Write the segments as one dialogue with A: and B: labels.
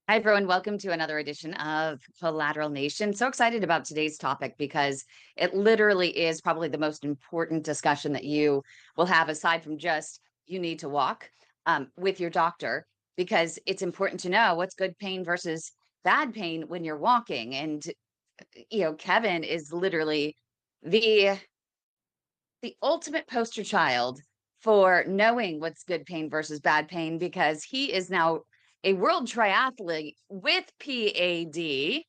A: Hi, everyone. Welcome to another edition of Collateral Nation. So excited about today's topic because it literally is probably the most important discussion that you will have, aside from just you need to walk with your doctor, because it's important to know what's good pain versus bad pain when you're walking. And, Kevin is literally the ultimate poster child for knowing what's good pain versus bad pain because he is now a world triathlete with P.A.D,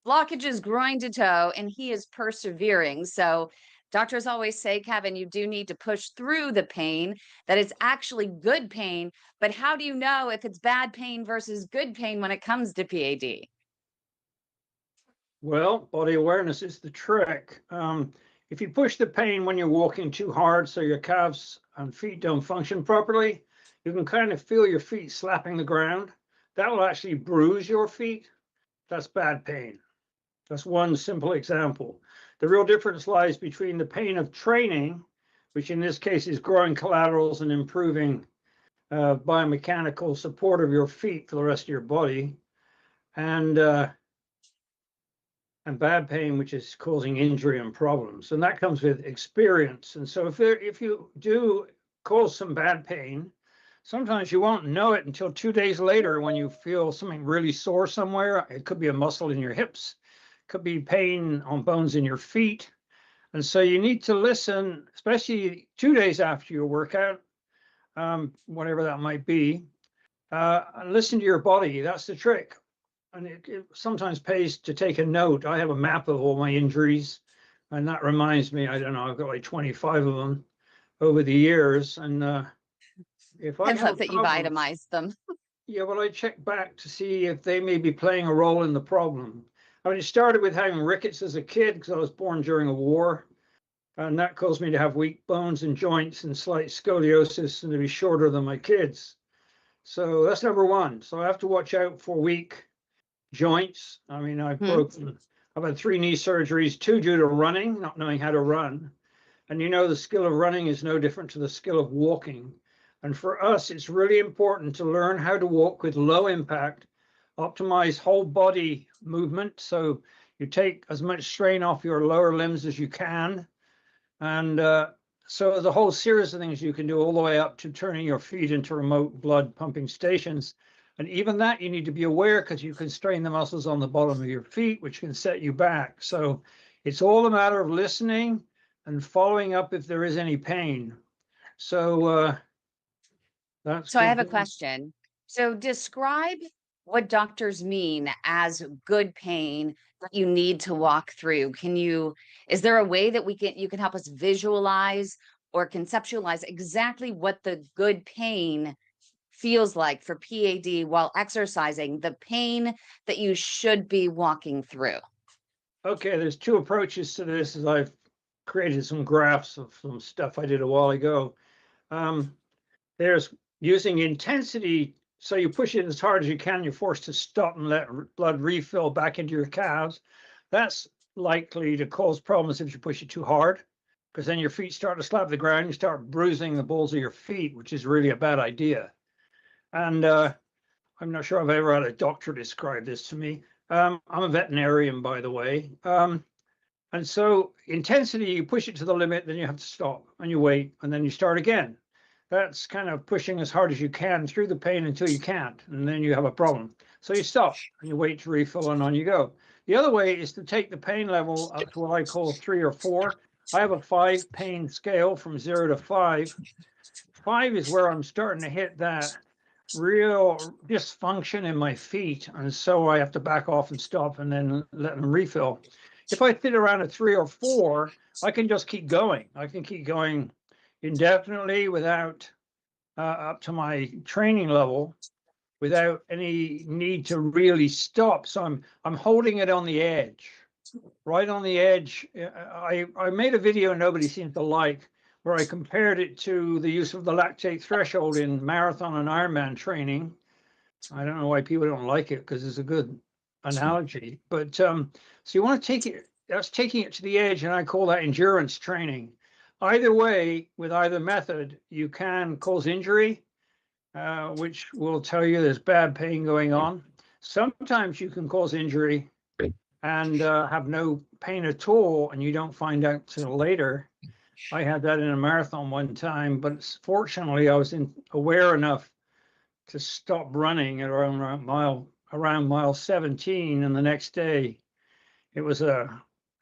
A: blockages groin to toe, and he is persevering. So doctors always say, Kevin, you do need to push through the pain, that it's actually good pain. But how do you know if it's bad pain versus good pain when it comes to P.A.D?
B: Well, body awareness is the trick. If you push the pain when you're walking too hard so your calves and feet don't function properly, you can kind of feel your feet slapping the ground. That will actually bruise your feet. That's bad pain. That's one simple example. The real difference lies between the pain of training, which in this case is growing collaterals and improving biomechanical support of your feet for the rest of your body, and bad pain, which is causing injury and problems. And that comes with experience. And so if you do cause some bad pain, sometimes you won't know it until 2 days later when you feel something really sore somewhere. It could be a muscle in your hips, could be pain on bones in your feet. And so you need to listen, especially 2 days after your workout, whatever that might be, and listen to your body. That's the trick. And it sometimes pays to take a note. I have a map of all my injuries, and that reminds me, I don't know, I've got like 25 of them over the years. And if
A: I
B: I have
A: love
B: a
A: that you've
B: problem,
A: itemized them.
B: yeah, well, I check back to see if they may be playing a role in the problem. I mean, it started with having rickets as a kid because I was born during a war, and that caused me to have weak bones and joints and slight scoliosis and to be shorter than my kids. So that's number one. So I have to watch out for weak joints. I mean, I've had 3 knee surgeries, 2 due to running, not knowing how to run. And the skill of running is no different to the skill of walking. And for us, it's really important to learn how to walk with low impact, optimize whole body movement. So you take as much strain off your lower limbs as you can. And so there's a whole series of things you can do all the way up to turning your feet into remote blood pumping stations. And even that you need to be aware because you can strain the muscles on the bottom of your feet, which can set you back. So it's all a matter of listening and following up if there is any pain. So that's
A: So I have
B: good.
A: a question. So describe what doctors mean as good pain that you need to walk through. Is there a way that you can help us visualize or conceptualize exactly what the good pain feels like for PAD while exercising, the pain that you should be walking through?
B: Okay, there's 2 approaches to this as I've created some graphs of some stuff I did a while ago. There's using intensity. So you push it as hard as you can, you're forced to stop and let blood refill back into your calves. That's likely to cause problems if you push it too hard, because then your feet start to slap the ground, you start bruising the balls of your feet, which is really a bad idea. And I'm not sure I've ever had a doctor describe this to me. I'm a veterinarian, by the way. And so intensity, you push it to the limit, then you have to stop and you wait, and then you start again. That's kind of pushing as hard as you can through the pain until you can't, and then you have a problem. So you stop and you wait to refill, and on you go. The other way is to take the pain level up to what I call 3 or 4. I have a 5 pain scale from 0 to 5. 5 is where I'm starting to hit that real dysfunction in my feet, and so I have to back off and stop and then let them refill. If I fit around a 3 or 4, I can just keep going. I can keep going indefinitely without up to my training level, without any need to really stop. So I'm holding it on the edge, right on the edge. I made a video nobody seemed to like, where I compared it to the use of the lactate threshold in marathon and Ironman training. I don't know why people don't like it because it's a good analogy. But so you want to take it, that's taking it to the edge, and I call that endurance training. Either way, with either method, you can cause injury, which will tell you there's bad pain going on. Sometimes you can cause injury and have no pain at all, and you don't find out till later. I had that in a marathon one time, but fortunately, I was aware enough to stop running at around mile 17, and the next day it was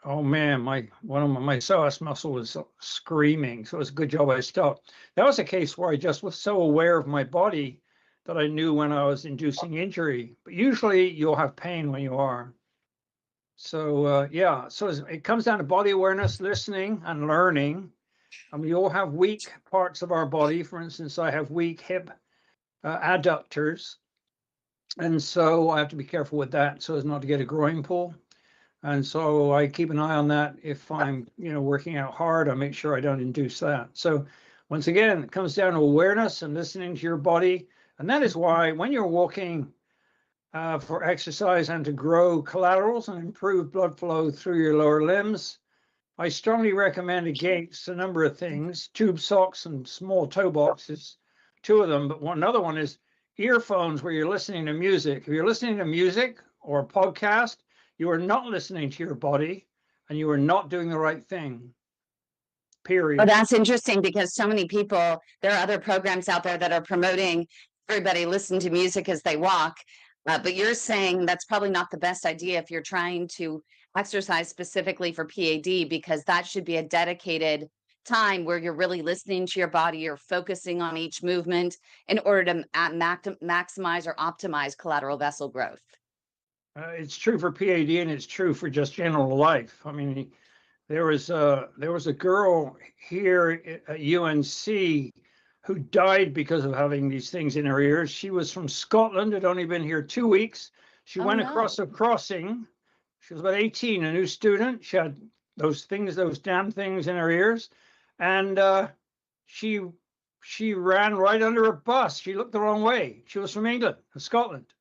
B: oh man, one of my psoas muscle was screaming. So it was a good job I stopped. That was a case where I just was so aware of my body that I knew when I was inducing injury. But usually you'll have pain when you are. So yeah, so it comes down to body awareness, listening, and learning. We all have weak parts of our body. For instance, I have weak hip adductors, and so I have to be careful with that so as not to get a groin pull. And so I keep an eye on that. If I'm, working out hard, I make sure I don't induce that. So once again, it comes down to awareness and listening to your body. And that is why when you're walking for exercise and to grow collaterals and improve blood flow through your lower limbs, I strongly recommend against a number of things. Tube socks and small toe boxes, two of them. But another one is earphones where you're listening to music. If you're listening to music or a podcast, you are not listening to your body and you are not doing the right thing,
A: Oh,
B: period.
A: that's interesting because so many people, there are other programs out there that are promoting everybody listen to music as they walk. But you're saying that's probably not the best idea if you're trying to exercise specifically for PAD, because that should be a dedicated time where you're really listening to your body, you're focusing on each movement in order to maximize or optimize collateral vessel growth.
B: It's true for PAD and it's true for just general life. I mean, there was a girl here at UNC who died because of having these things in her ears. She was from Scotland, had only been here 2 weeks. She
A: Oh,
B: went across
A: no.
B: a crossing. She was about 18, a new student. She had those damn things in her ears, and she she ran right under a bus. She looked the wrong way. She was from England, Scotland.
A: Oh,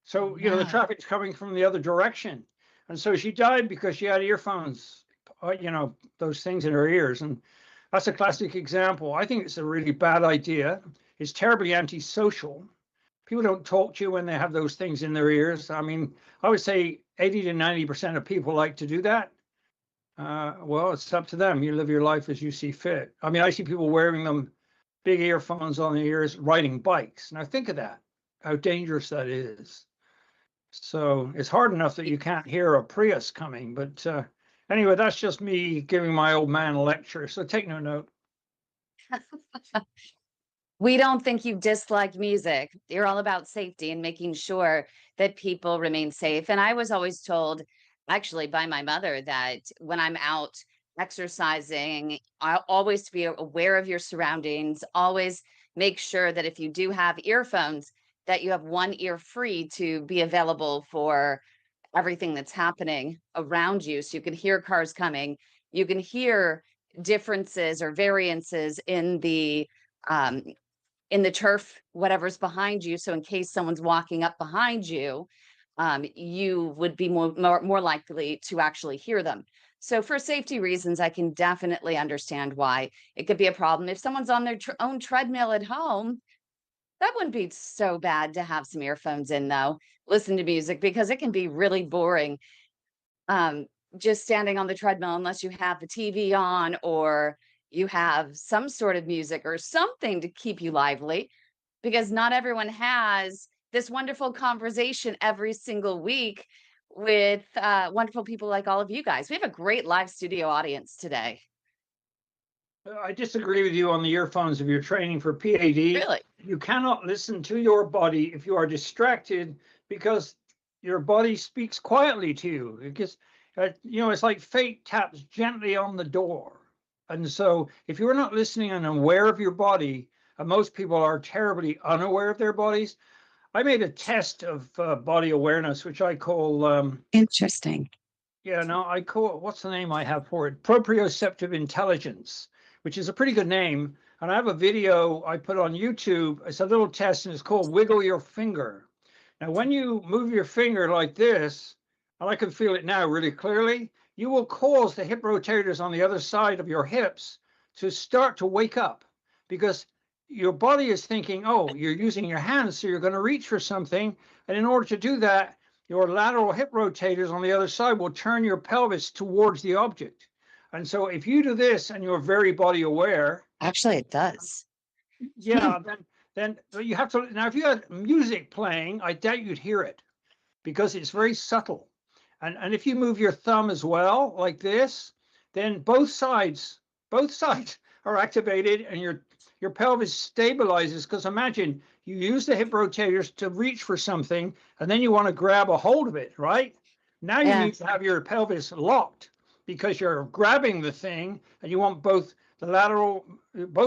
B: So, the
A: no.
B: traffic's coming from the other direction. And so she died because she had earphones, those things in her ears. And that's a classic example. I think it's a really bad idea. It's terribly antisocial. People don't talk to you when they have those things in their ears. I mean, I would say 80 to 90% of people like to do that. Well, it's up to them. You live your life as you see fit. I mean, I see people wearing them, big earphones on the ears, riding bikes. Now think of that, how dangerous that is. So it's hard enough that you can't hear a Prius coming. But anyway, that's just me giving my old man a lecture. So take no note.
A: We don't think you dislike music. You're all about safety and making sure that people remain safe. And I was always told, actually, by my mother, that when I'm out exercising, I always to be aware of your surroundings, always make sure that if you do have earphones, that you have one ear free to be available for everything that's happening around you. So you can hear cars coming, you can hear differences or variances um, in the turf, whatever's behind you. So in case someone's walking up behind you, you would be more likely to actually hear them. So for safety reasons, I can definitely understand why it could be a problem. If someone's on their own treadmill at home, that wouldn't be so bad to have some earphones in, though. Listen to music, because it can be really boring, um, just standing on the treadmill unless you have the TV on or you have some sort of music or something to keep you lively, because not everyone has this wonderful conversation every single week with wonderful people like all of you guys. We have a great live studio audience today.
B: I disagree with you on the earphones if you're training for PAD.
A: Really?
B: You cannot listen to your body if you are distracted because your body speaks quietly to you. It's like fate taps gently on the door. And so if you're not listening and aware of your body, and most people are terribly unaware of their bodies, I made a test of body awareness, which I call
A: Interesting.
B: what's the name I have for it? Proprioceptive intelligence, which is a pretty good name. And I have a video I put on YouTube. It's a little test and it's called Wiggle Your Finger. Now, when you move your finger like this, and I can feel it now really clearly, you will cause the hip rotators on the other side of your hips to start to wake up because your body is thinking, oh, you're using your hands, so you're going to reach for something. And in order to do that, your lateral hip rotators on the other side will turn your pelvis towards the object. And so if you do this and you're very body aware,
A: Actually, it does.
B: yeah, then you have to, now if you had music playing, I doubt you'd hear it because it's very subtle. And if you move your thumb as well, like this, then both sides are activated and your pelvis stabilizes. Because imagine you use the hip rotators to reach for something and then you want to grab a hold of it, right? Now you
A: Yeah.
B: need to have your pelvis locked because you're grabbing the thing and you want both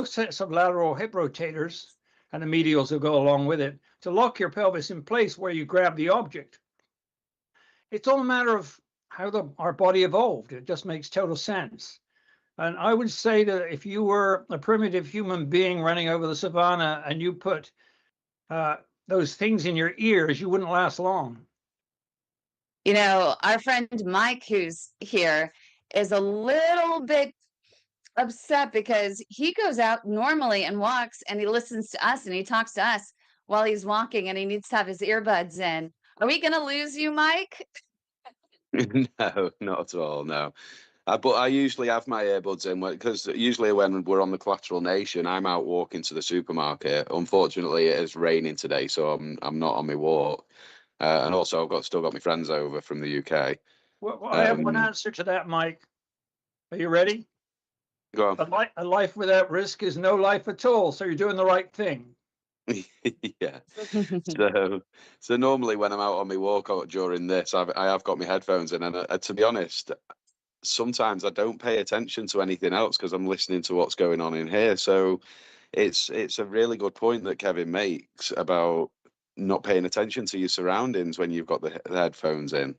B: sets of lateral hip rotators and the medials will go along with it to lock your pelvis in place where you grab the object. It's all a matter of how our body evolved. It just makes total sense. And I would say that if you were a primitive human being running over the savannah and you put those things in your ears, you wouldn't last long.
A: You know, our friend Mike, who's here, is a little bit upset because he goes out normally and walks and he listens to us and he talks to us while he's walking and he needs to have his earbuds in. Are we going to lose you, Mike?
C: No, not at all. No, but I usually have my earbuds in because usually when we're on the Collateral Nation, I'm out walking to the supermarket. Unfortunately, it is raining today, so I'm not on my walk. And also, I've still got my friends over from the UK.
B: Well, I have one answer to that, Mike. Are you ready?
C: Go on.
B: A life without risk is no life at all. So you're doing the right thing.
C: Yeah. So normally when I'm out on my walk during this, I have got my headphones in, and to be honest, sometimes I don't pay attention to anything else because I'm listening to what's going on in here. So it's a really good point that Kevin makes about not paying attention to your surroundings when you've got the headphones in.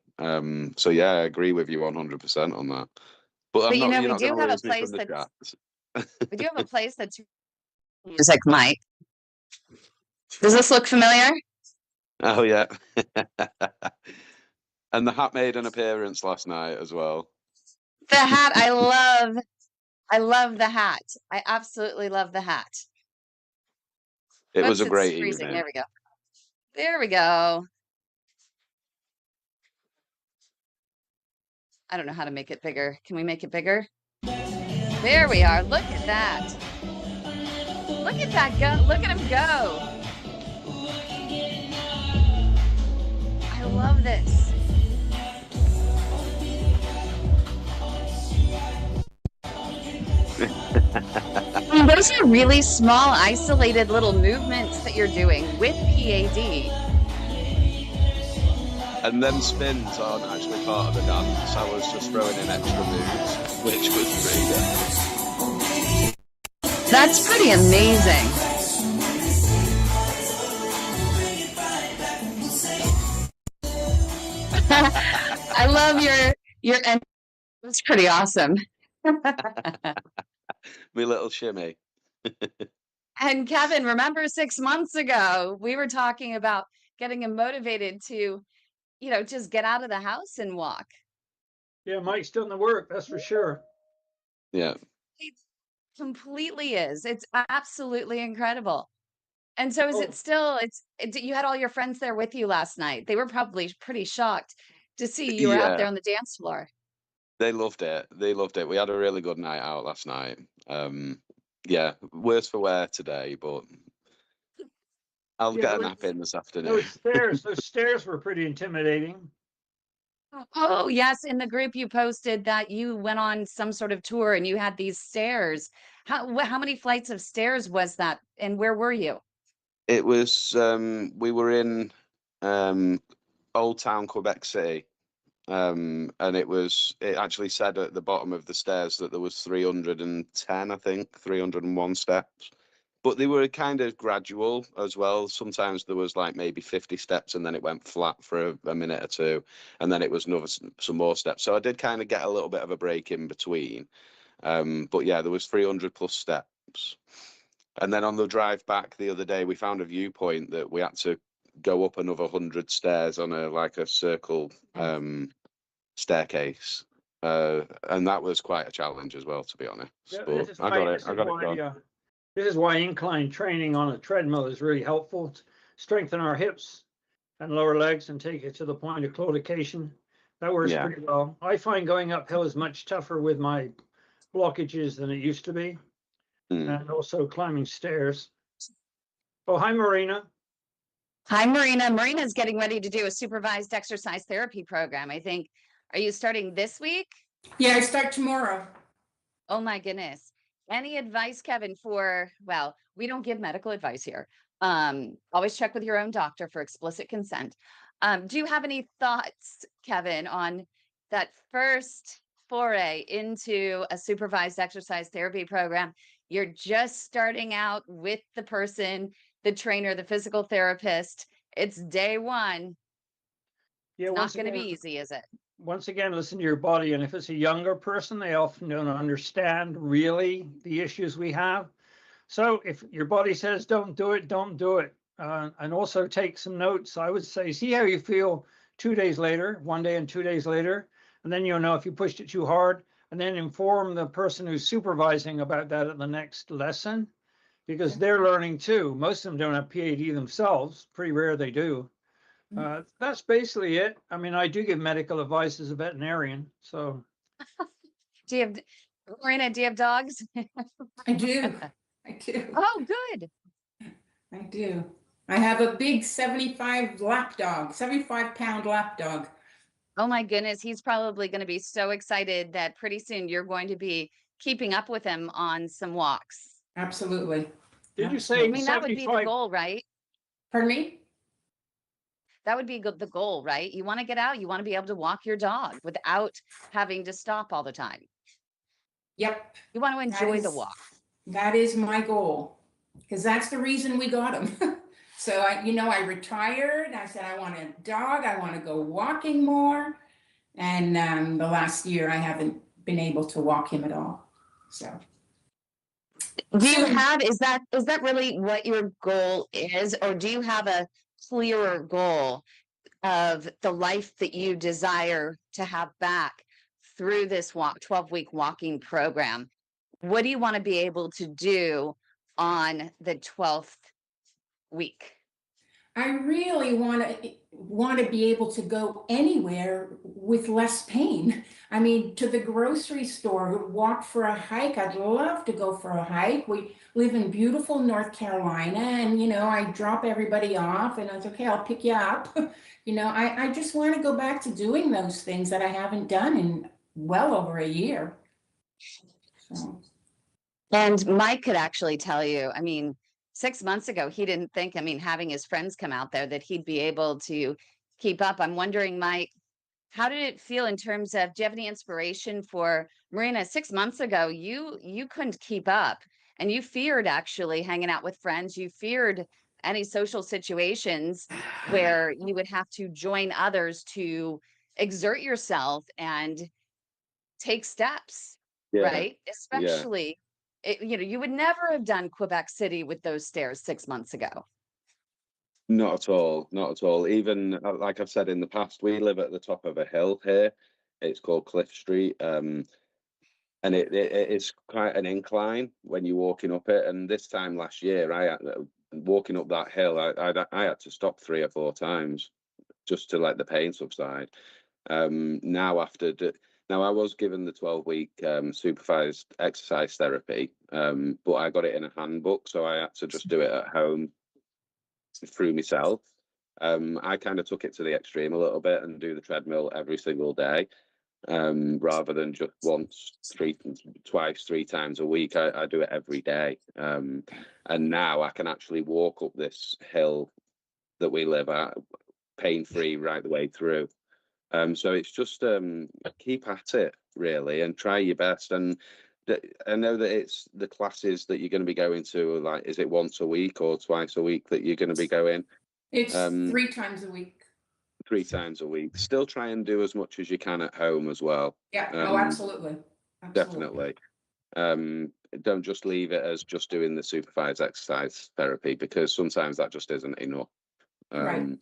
C: So yeah, I agree with you 100% on that. But
A: But you know,
C: you're
A: we
C: not going
A: do
C: to
A: have a
C: lose me from
A: place
C: the
A: that's
C: chat.
A: we do have a place that's music, Mike. Does this look familiar?
C: Oh yeah. And the hat made an appearance last night as well.
A: The hat, I love the hat. I absolutely love the hat.
C: It was
A: Whoops,
C: a
A: it's
C: great
A: freezing.
C: evening.
A: There we go. There we go. I don't know how to make it bigger. Can we make it bigger? There we are. Look at that. Look at that go. Look at him go. I love this. Those are really small, isolated little movements that you're doing with P.A.D.
C: And them spins aren't actually part of the dance. I was just throwing in extra moves, which was pretty good.
A: That's pretty amazing. I love your and it's pretty awesome.
C: My little shimmy.
A: And Kevin, remember 6 months ago, we were talking about getting him motivated to, you know, just get out of the house and walk.
B: Yeah, Mike's doing the work, that's for sure.
C: Yeah.
A: It completely is. It's absolutely incredible. And so is it still, you had all your friends there with you last night. They were probably pretty shocked to see you were out there
C: Yeah.
A: on the dance floor.
C: They loved it. They loved it. We had a really good night out last night. Yeah, worse for wear today, but I'll
B: Yeah,
C: get a nap in this afternoon.
B: those stairs were pretty intimidating.
A: Oh, yes. In the group, you posted that you went on some sort of tour and you had these stairs. How many flights of stairs was that? And where were you?
C: It was we were in Old Town Quebec City. And it actually said at the bottom of the stairs that there was 310, I think, 301 steps. But they were kind of gradual as well. Sometimes there was like maybe 50 steps and then it went flat for a minute or two. And then it was some more steps. So I did kind of get a little bit of a break in between. But yeah, there was 300 plus steps. And then on the drive back the other day, we found a viewpoint that we had to go up another 100 stairs on a circle staircase. And that was quite a challenge as well, to be honest.
B: Yeah,
C: But I got it. I got it done.
B: This is why incline training on a treadmill is really helpful. To strengthen our hips and lower legs and take it to the point of claudication. That works
C: Yeah.
B: pretty well. I find going uphill is much tougher with my blockages than it used to be, and also climbing stairs. Oh, hi, Marina.
A: Hi, Marina. Marina's getting ready to do a supervised exercise therapy program, I think. Are you starting this week?
D: Yeah, I start tomorrow.
A: Oh my goodness. Any advice, Kevin, for, well, we don't give medical advice here. Always check with your own doctor for explicit consent. Do you have any thoughts, Kevin, on that first foray into a supervised exercise therapy program? You're just starting out with the person, the trainer, the physical therapist. It's day one.
B: Yeah,
A: It's not
B: once
A: going to be
B: again,
A: easy, is it?
B: once again, listen to your body. And if it's a younger person, they often don't understand really the issues we have. So if your body says don't do it, don't do it. And also take some notes. I would say, see how you feel 2 days later, 1 day and 2 days later, and then you'll know if you pushed it too hard, and then inform the person who's supervising about that at the next lesson, because they're learning too. Most of them don't have P.A.D. themselves. Pretty rare they do. That's basically it. I mean, I do give medical advice as a veterinarian, so.
A: Do you have, Marina, do you have dogs?
D: I do. I do.
A: Oh, good.
D: I do. I have a big 75 lapdog, 75-pound lapdog.
A: Oh my goodness, he's probably going to be so excited that pretty soon you're going to be keeping up with him on some walks.
D: Absolutely.
B: Did you
A: I
B: say
A: mean, that would be the
B: 75?
A: goal, right?
D: Pardon me?
A: That would be the goal, right? You want to get out, you want to be able to walk your dog without having to stop all the time.
D: Yep.
A: You want to enjoy the
D: is-
A: walk.
D: That is my goal, because that's the reason we got him. So I retired. I said, I want a dog. I want to go walking more. And the last year I haven't been able to walk him at all. So.
A: Do you have, is that really what your goal is? Or do you have a clearer goal of the life that you desire to have back through this 12-week walking program? What do you want to be able to do on the 12th week?
D: I really want to be able to go anywhere with less pain. I mean, to the grocery store, walk for a hike. I'd love to go for a hike. We live in beautiful North Carolina, and I drop everybody off, and it's okay, I'll pick you up. I just want to go back to doing those things that I haven't done in well over a year. So.
A: And Mike could actually tell you, I mean, 6 months ago, he didn't think, I mean, having his friends come out there, that he'd be able to keep up. I'm wondering, Mike, how did it feel in terms of, do you have any inspiration for Marina? 6 months ago, you couldn't keep up, and you feared actually hanging out with friends. You feared any social situations where you would have to join others to exert yourself and take steps,
C: Yeah.
A: right? Especially, you would never have done Quebec City with those stairs 6 months ago.
C: Not at all. Not at all. Even like I've said in the past, we live at the top of a hill here. It's called Cliff Street. And it's quite an incline when you're walking up it. And this time last year, walking up that hill, I had to stop 3 or 4 times just to let the pain subside. Now I was given the 12-week supervised exercise therapy, but I got it in a handbook, so I had to just do it at home through myself. I kind of took it to the extreme a little bit and do the treadmill every single day, rather than just twice, 3 times a week. I do it every day, and now I can actually walk up this hill that we live at pain-free right the way through. So it's just keep at it really and try your best. And I know that it's the classes that you're going to be going to, like, is it once a week or twice a week that you're going to be going?
D: It's 3 times a week.
C: 3 times a week. Still try and do as much as you can at home as well.
D: Yeah, absolutely.
C: Definitely. Don't just leave it as just doing the supervised exercise therapy, because sometimes that just isn't enough.
D: Right.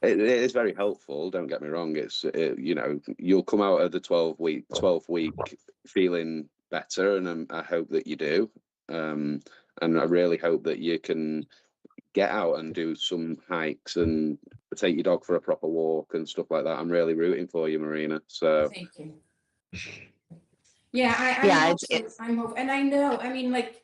C: It is very helpful, don't get me wrong. You'll come out of the 12th week feeling better, and I hope that you do. And And I really hope that you can get out and do some hikes and take your dog for a proper walk and stuff like that. I'm really rooting for you, Marina. So
D: Thank you. Yeah,
A: Yeah,
D: I'm hope, and I know, I mean, like,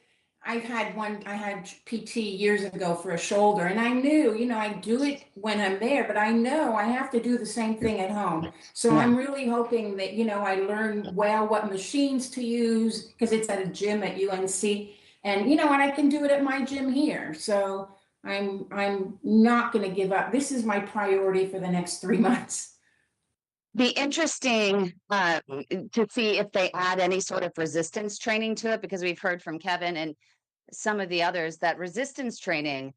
D: I had PT years ago for a shoulder, and I knew, I do it when I'm there, but I know I have to do the same thing at home. So
A: Yeah.
D: I'm really hoping that, I learn well what machines to use, because it's at a gym at UNC, and, and I can do it at my gym here. So I'm not gonna give up. This is my priority for the next 3 months.
A: be interesting to see if they add any sort of resistance training to it, because we've heard from Kevin and some of the others that resistance training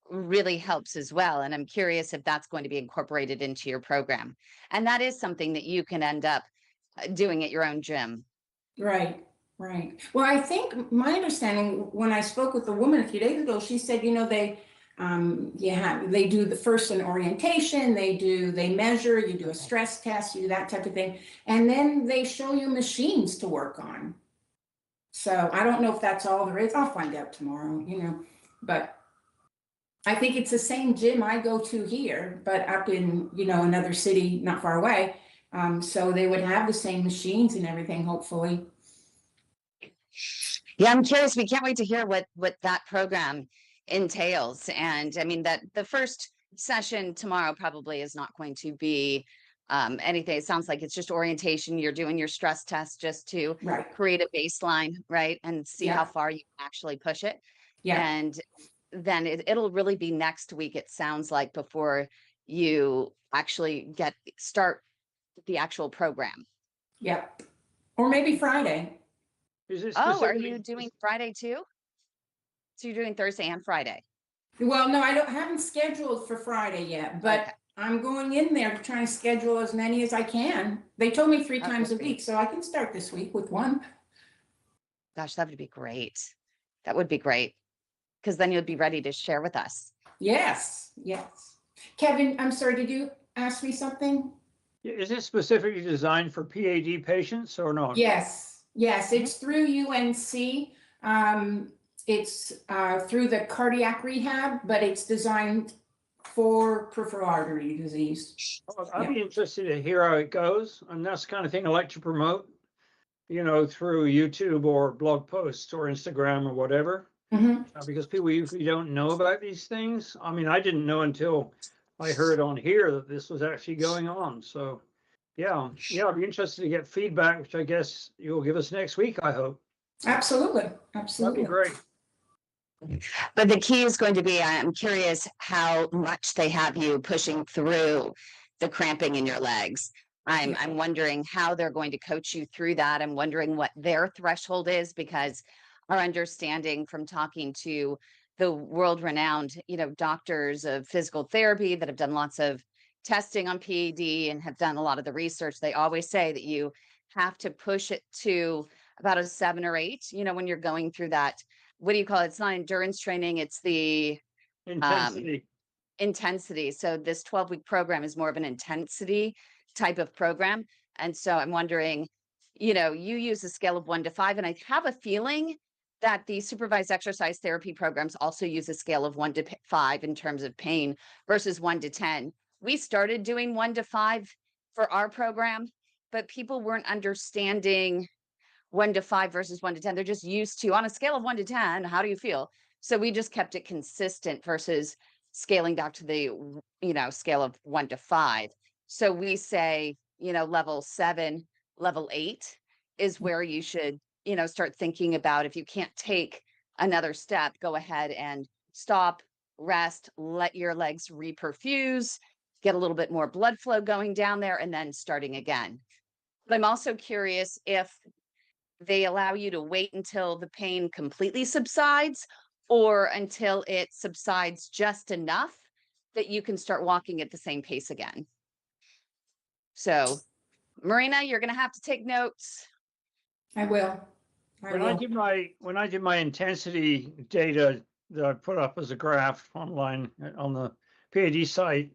A: really helps as well. And I'm curious if that's going to be incorporated into your program. And that is something that you can end up doing at your own gym.
D: Right, right. Well, I think my understanding when I spoke with the woman a few days ago, she said, they do the first an orientation, they measure, you do a stress test, you do that type of thing, and then they show you machines to work on. So I don't know if that's all there is. I'll find out tomorrow, but I think it's the same gym I go to here, but up in, another city not far away. So they would have the same machines and everything, hopefully.
A: Yeah, I'm curious. We can't wait to hear what that program entails. And I mean that the first session tomorrow probably is not going to be anything. It sounds like it's just orientation. You're doing your stress test just to
D: Right.
A: create a baseline, right? And see how
D: Yeah.
A: far you can actually push it.
D: Yeah.
A: And then it'll really be next week, it sounds like, before you actually start the actual program.
D: Yep. Or maybe Friday.
B: Is it
A: Oh, are
B: specifically?
A: you doing Friday too? So you're doing Thursday and Friday?
D: Well, no, haven't scheduled for Friday yet, but
A: Okay.
D: I'm going in there to try and schedule as many as I can. They told me 3
A: That
D: times a
A: would be-
D: week, so I can start this week with one.
A: Gosh, that would be great. That would be great. Because then you'd be ready to share with us.
D: Yes, yes. Kevin, I'm sorry, did you ask me something?
B: Is it specifically designed for PAD patients or not?
D: Yes, it's through UNC. It's through the cardiac rehab, but it's designed for peripheral artery disease.
B: Well, I'd be interested to hear how it goes, and that's the kind of thing I like to promote, through YouTube or blog posts or Instagram or whatever, because people usually don't know about these things. I mean, I didn't know until I heard on here that this was actually going on. So, yeah, I'd be interested to get feedback, which I guess you'll give us next week, I hope.
D: Absolutely,
B: That'd
D: absolutely.
B: be great.
A: But the key is going to be, I'm curious how much they have you pushing through the cramping in your legs. I'm wondering how they're going to coach you through that. I'm wondering what their threshold is, because our understanding from talking to the world-renowned, doctors of physical therapy that have done lots of testing on P.A.D. and have done a lot of the research, they always say that you have to push it to about a 7 or 8, when you're going through that. What do you call it? It's not endurance training, it's the intensity. So this 12-week program is more of an intensity type of program. And so I'm wondering, you use a scale of 1 to 5, and I have a feeling that the supervised exercise therapy programs also use a scale of 1 to 5 in terms of pain versus 1 to 10. We started doing 1 to 5 for our program, but people weren't understanding 1 to 5 versus 1 to 10. They're just used to, on a scale of 1 to 10, how do you feel? So we just kept it consistent versus scaling back to the, scale of 1 to 5. So we say, level 7, level 8 is where you should, start thinking about, if you can't take another step, go ahead and stop, rest, let your legs reperfuse, get a little bit more blood flow going down there, and then starting again. But I'm also curious if they allow you to wait until the pain completely subsides, or until it subsides just enough that you can start walking at the same pace again. So, Marina, you're going to have to take notes.
D: I will.
B: When I did my intensity data that I put up as a graph online on the PAD site,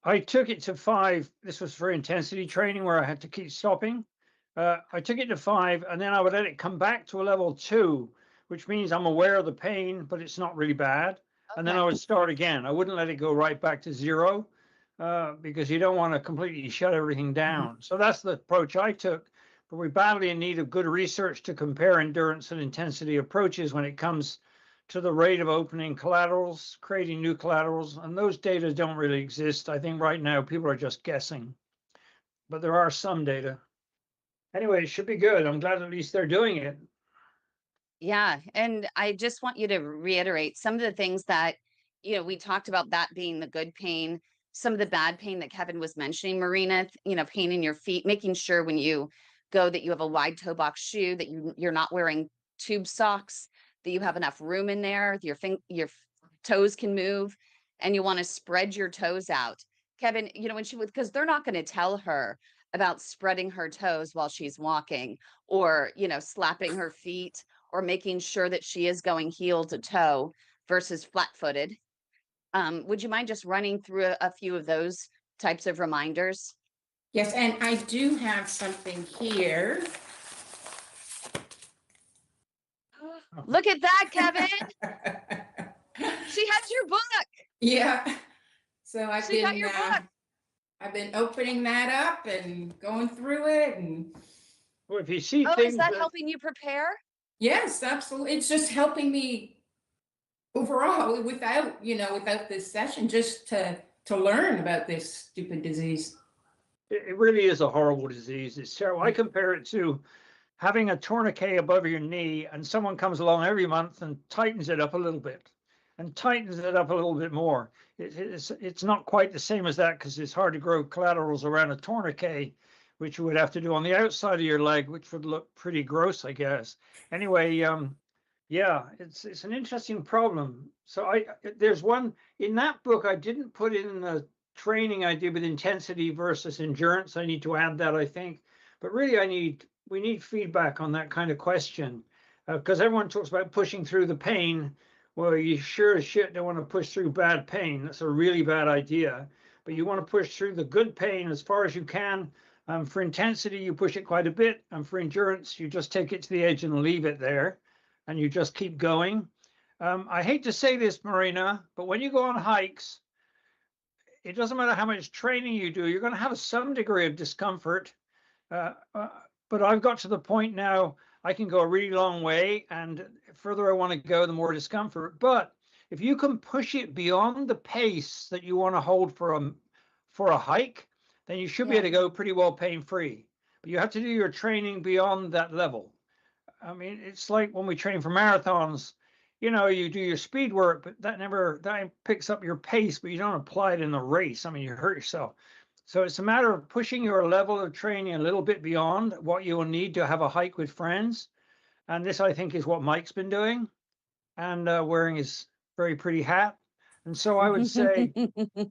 B: I took it to 5. This was for intensity training where I had to keep stopping. I took it to 5, and then I would let it come back to a level 2 which means I'm aware of the pain, but it's not really bad. And then I
A: Okay.
B: would start again. I wouldn't let it go right back to zero because you don't want to completely shut everything down. So that's the approach I took. But we're badly in need of good research to compare endurance and intensity approaches when it comes to the rate of opening collaterals, creating new collaterals. And those data don't really exist. I think right now people are just guessing, but there are some data. Anyway, it should be good. I'm glad at least they're doing it.
A: Yeah. And I just want you to reiterate some of the things that, we talked about that being the good pain, some of the bad pain that Kevin was mentioning, Marina, pain in your feet, making sure when you go that you have a wide toe box shoe, that you're not wearing tube socks, that you have enough room in there, your toes can move, and you want to spread your toes out. Kevin, when because they're not going to tell her about spreading her toes while she's walking or, slapping her feet or making sure that she is going heel to toe versus flat-footed. Would you mind just running through a few of those types of reminders?
D: Yes, and I do have something here.
A: Look at that, Kevin. She has your book.
D: Yeah, so
A: She got your book.
D: I've been opening that up and going through it, and
B: Well, if you see
A: Oh, is
B: things
A: that
B: that,
A: helping you prepare?
D: yes, absolutely. It's just helping me overall without this session, just to learn about this stupid disease.
B: it really is a horrible disease. It's terrible. I compare it to having a tourniquet above your knee and someone comes along every month and tightens it up a little bit and tightens it up a little bit more. It's not quite the same as that because it's hard to grow collaterals around a tourniquet, which you would have to do on the outside of your leg, which would look pretty gross, I guess. Anyway, yeah, it's an interesting problem. So there's one in that book I didn't put in the training I did with intensity versus endurance. I need to add that, I think. But really, we need feedback on that kind of question because everyone talks about pushing through the pain. Well, you sure as shit don't want to push through bad pain. That's a really bad idea. But you want to push through the good pain as far as you can. For intensity, you push it quite a bit. And for endurance, you just take it to the edge and leave it there. And you just keep going. I hate to say this, Marina, but when you go on hikes, it doesn't matter how much training you do, you're going to have some degree of discomfort. But I've got to the point now I can go a really long way, and the further I want to go, the more discomfort. But if you can push it beyond the pace that you want to hold for a hike, then you should be able to go pretty well pain-free. But you have to do your training beyond that level. I mean, it's like when we train for marathons, you do your speed work, but that picks up your pace, but you don't apply it in the race. I mean, you hurt yourself. So it's a matter of pushing your level of training a little bit beyond what you will need to have a hike with friends. And this, I think, is what Mike's been doing and wearing his very pretty hat. And so I would say,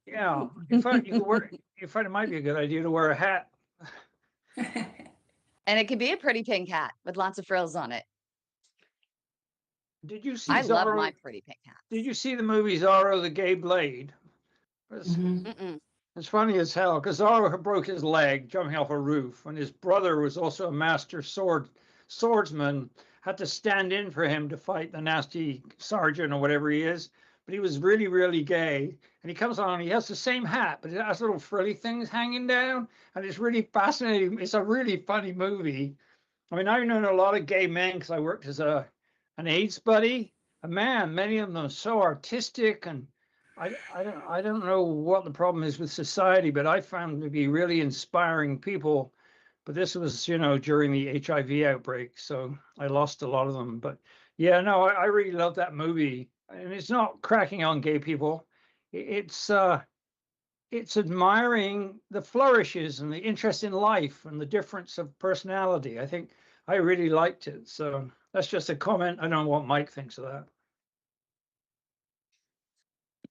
B: yeah, in fact, it might be a good idea to wear a hat.
A: And it could be a pretty pink hat with lots of frills on it.
B: Did you see
A: I love
B: Zorro?
A: my pretty pink hats.
B: Did you see the movie Zorro the Gay Blade?
A: Mm-mm.
B: It's funny as hell because Zorro broke his leg jumping off a roof, and his brother was also a master swordsman, had to stand in for him to fight the nasty sergeant or whatever he is. But he was really, really gay. And he comes on, he has the same hat, but it has little frilly things hanging down. And it's really fascinating. It's a really funny movie. I mean, I've known a lot of gay men because I worked as an AIDS buddy. And man, many of them are so artistic, and I don't know what the problem is with society, but I found them to be really inspiring people. But this was, during the HIV outbreak, so I lost a lot of them. But yeah, no, I really love that movie, and it's not cracking on gay people. It's admiring the flourishes and the interest in life and the difference of personality. I think I really liked it. So that's just a comment. I don't know what Mike thinks of that.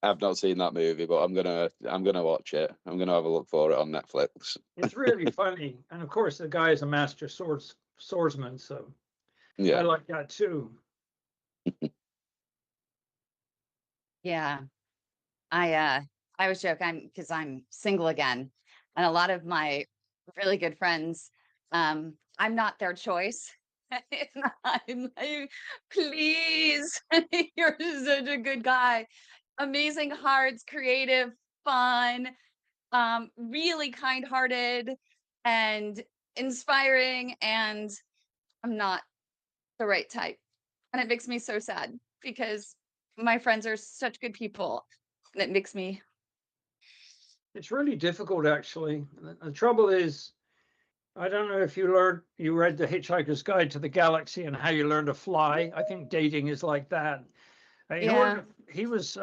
C: I've not seen that movie, but I'm gonna watch it. I'm gonna have a look for it on Netflix.
B: It's really funny. And of course, the guy is a master swordsman. So I
C: Yeah.
B: like that too.
A: Yeah. I was joking because I'm single again. And a lot of my really good friends, I'm not their choice. And I'm like, please, you're such a good guy. Amazing hearts, creative, fun, really kind-hearted and inspiring. And I'm not the right type. And it makes me so sad because my friends are such good people. And it makes me,
B: It's really difficult, actually. The trouble is, I don't know if you read The Hitchhiker's Guide to the Galaxy and how you learn to fly. I think dating is like that. In
A: yeah,
B: order, he was,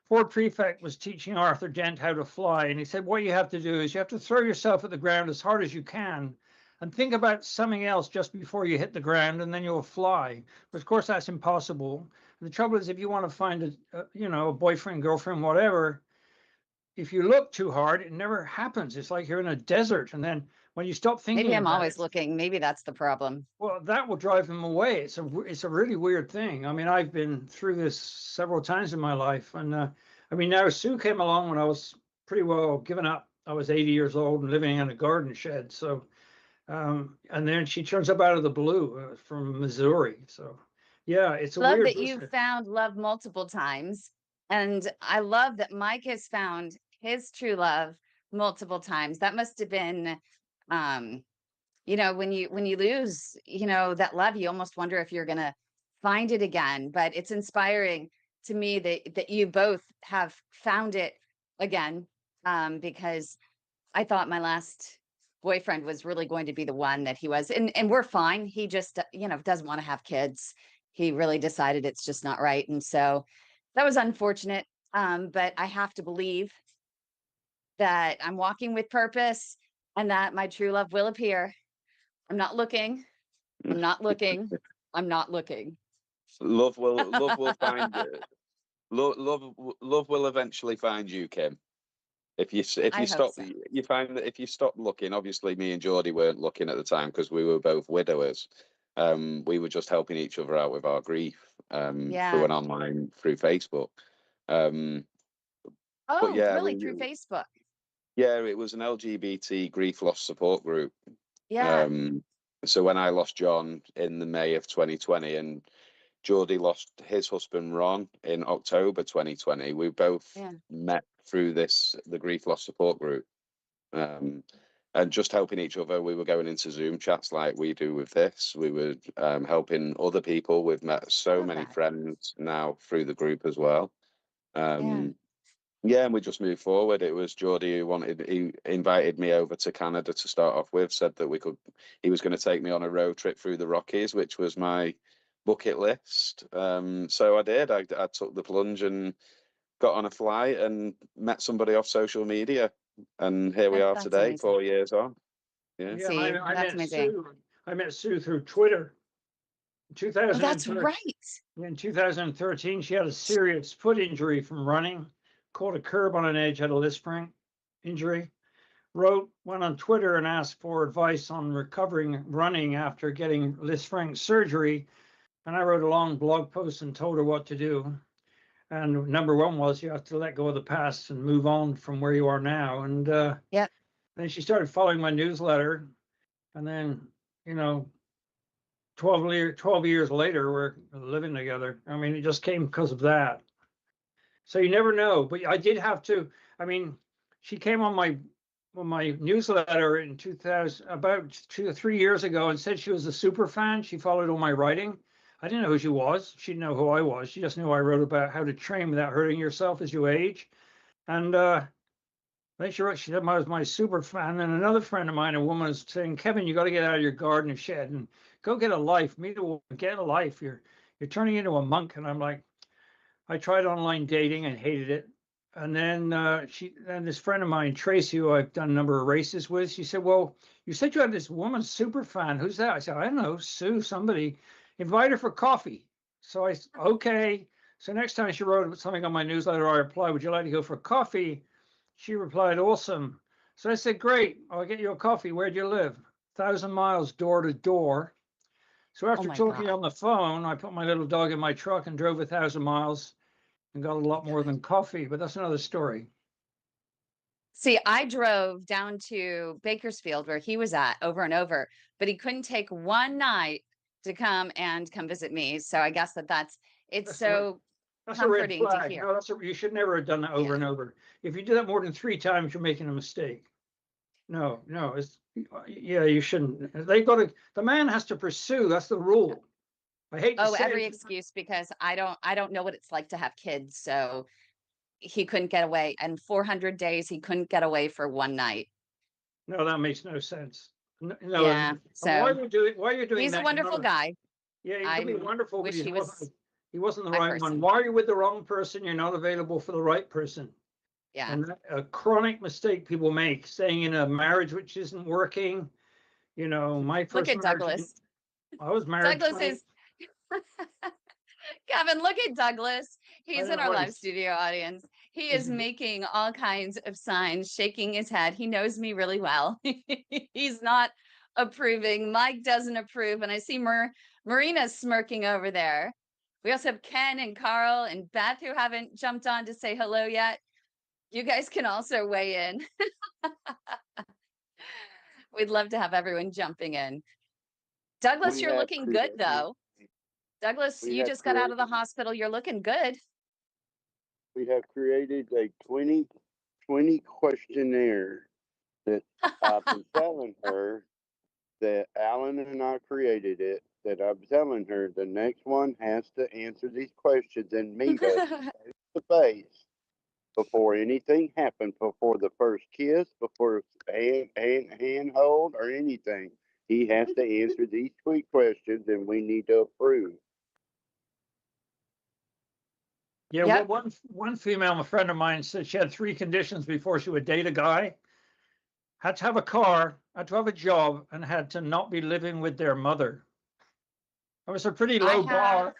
B: Ford Prefect was teaching Arthur Dent how to fly, and he said, what you have to do is you have to throw yourself at the ground as hard as you can, and think about something else just before you hit the ground, and then you'll fly. But of course, that's impossible. And the trouble is, if you want to find a boyfriend, girlfriend, whatever, if you look too hard, it never happens. It's like you're in a desert, and then when you stop
A: maybe
B: thinking
A: I'm
B: about
A: always
B: it,
A: looking. Maybe that's the problem.
B: well, that will drive them away. It's a really weird thing. I mean, I've been through this several times in my life, and I mean, now Sue came along when I was pretty well given up. I was 80 years old and living in a garden shed. So, and then she turns up out of the blue from Missouri. So, yeah, it's a
A: Love
B: weird
A: that you
B: business.
A: found love multiple times. And I love that Mike has found his true love multiple times. That must have been, um, when you lose, that love, you almost wonder if you're gonna find it again. But it's inspiring to me that you both have found it again. Because I thought my last boyfriend was really going to be the one that he was, and we're fine. He just, doesn't want to have kids. He really decided it's just not right. And so that was unfortunate. But I have to believe that I'm walking with purpose and that my true love will appear. I'm not looking. I'm not looking. I'm not looking.
C: Love will find love will eventually find you, Kim. If
A: I
C: you
A: hope
C: stop,
A: so.
C: you find that if you stop looking, obviously me and Geordie weren't looking at the time because we were both widowers. We were just helping each other out with our grief through
A: Yeah.
C: through Facebook. Um, but
A: Oh,
C: yeah,
A: really? Through Facebook?
C: it was an LGBT grief loss support group.
A: Yeah.
C: Um, so when I lost John in the May of 2020 and Geordie lost his husband Ron in October 2020, we both
A: Yeah.
C: met through the grief loss support group. Um, and just helping each other. We were going into Zoom chats like we do with this. We were helping other people. We've met so
A: Love
C: many
A: that.
C: friends now through the group as well.
A: Yeah.
C: Yeah, and we just moved forward. It was Geordie he invited me over to Canada to start off with, said that he was going to take me on a road trip through the Rockies, which was my bucket list. So I did. I took the plunge and got on a flight and met somebody off social media. And here we are
A: That's
C: today,
A: amazing.
C: 4 years on. Yeah.
B: Yeah,
A: See,
B: I
A: that's
B: met
A: amazing.
B: Sue. I met Sue through Twitter. In
A: Oh, that's
B: 2013,
A: right.
B: in 2013, she had a serious foot injury from running, caught a curb on an edge, had a list spring injury. Went on Twitter and asked for advice on recovering running after getting Lisfranc surgery. And I wrote a long blog post and told her what to do. And number one was you have to let go of the past and move on from where you are now. And
A: Yep.
B: then she started following my newsletter. And then, you know, 12 years later, we're living together. I mean, it just came because of that. So you never know. But I did have to, I mean, she came on my newsletter in 2000, about 2 or 3 years ago, and said she was a super fan. She followed all my writing. I didn't know who she was. She didn't know who I was. She just knew I wrote about how to train without hurting yourself as you age. And then she said I was my super fan. And another friend of mine, a woman, was saying, Kevin, you got to get out of your garden shed and go get a life. Meet a woman, get a life. You're turning into a monk. And I'm like, I tried online dating and hated it. And then this friend of mine, Tracy, who I've done a number of races with, she said, well, you said you had this woman super fan. Who's that? I said, I don't know, Sue, somebody. Invite her for coffee. So I said, okay. So next time she wrote something on my newsletter, I replied, would you like to go for coffee? She replied, awesome. So I said, great, I'll get you a coffee. Where'd you live? 1,000 miles door to door. So
A: Oh
B: after
A: my
B: talking
A: God.
B: on the phone, I put my little dog in my truck and drove 1,000 miles and got a lot more than coffee, but that's another story.
A: See, I drove down to Bakersfield where he was at over and over, but he couldn't take one night to come visit me. So I guess it's
B: That's a red,
A: so
B: that's a red
A: comforting to
B: flag.
A: hear.
B: No, you should never have done that over
A: Yeah.
B: and over. If you do that more than 3 times, you're making a mistake. No, yeah, you shouldn't. The man has to pursue. That's the rule. I hate to
A: Oh,
B: say
A: every
B: it.
A: excuse because I don't know what it's like to have kids. So he couldn't get away. And 400 days he couldn't get away for one night.
B: No, that makes no sense. No,
A: Yeah.
B: and why
A: So
B: why are you doing
A: he's a
B: that?
A: wonderful guy.
B: Yeah, he could
A: I
B: be wonderful, but
A: wish
B: he wasn't the
A: my
B: right one.
A: person.
B: Why are you with the wrong person? You're not available for the right person.
A: Yeah.
B: And a chronic mistake people make, staying in a marriage which isn't working. My
A: Look
B: first
A: at
B: marriage,
A: Douglas.
B: I was married
A: Douglas
B: 20.
A: is Kevin, look at Douglas.
B: I
A: He's
B: don't
A: in
B: know
A: our
B: what
A: live studio audience. He
B: is
A: is making all kinds of signs, shaking his head. He knows me really well. He's not approving. Mike doesn't approve. And I see Marina smirking over there. We also have Ken and Carl and Beth who haven't jumped on to say hello yet. You guys can also weigh in. We'd love to have everyone jumping in. Douglas,
E: We
A: you're
E: have
A: looking good
E: created,
A: though. Douglas,
E: we
A: you
E: have
A: just got out of the
E: created,
A: hospital. You're looking good.
E: we have created a 20 questionnaire that I've been telling her that Alan and I created it. That I'm telling her the next one has to answer these questions and meet us face to face before anything happened, before the first kiss, before hand hold or anything. He has to answer these 3 questions, and we need to approve.
B: Yeah, well,
A: Yep.
B: one female, a friend of mine, said she had 3 conditions before she would date a guy. Had to have a car, had to have a job, and had to not be living with their mother. That was a pretty
A: I
B: low
A: have,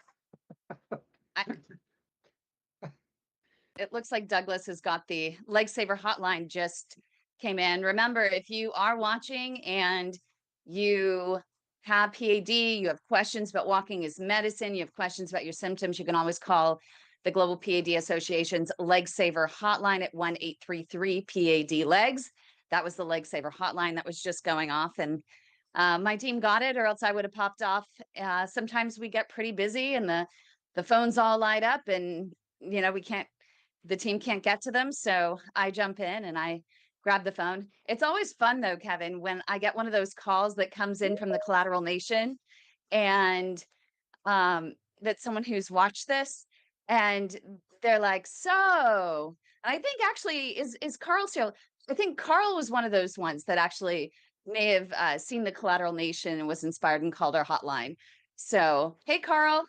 B: bar.
A: I, it looks like Douglas has got the Lifesaver hotline just came in. Remember, if you are watching and you have PAD, you have questions about walking as medicine, you have questions about your symptoms, you can always call the Global PAD Association's Lifesaver hotline at 1-833-PAD-LEGS. That was the Lifesaver hotline that was just going off. And my team got it, or else I would have popped off. Sometimes we get pretty busy and the phones all light up and the team can't get to them. So I jump in and I grab the phone. It's always fun though, Kevin, when I get one of those calls that comes in from the Collateral Nation and that's someone who's watched this and they're like, so I think actually is Carl still, I think Carl was one of those ones that actually may have seen the Collateral Nation and was inspired and called our hotline. So, hey, Carl.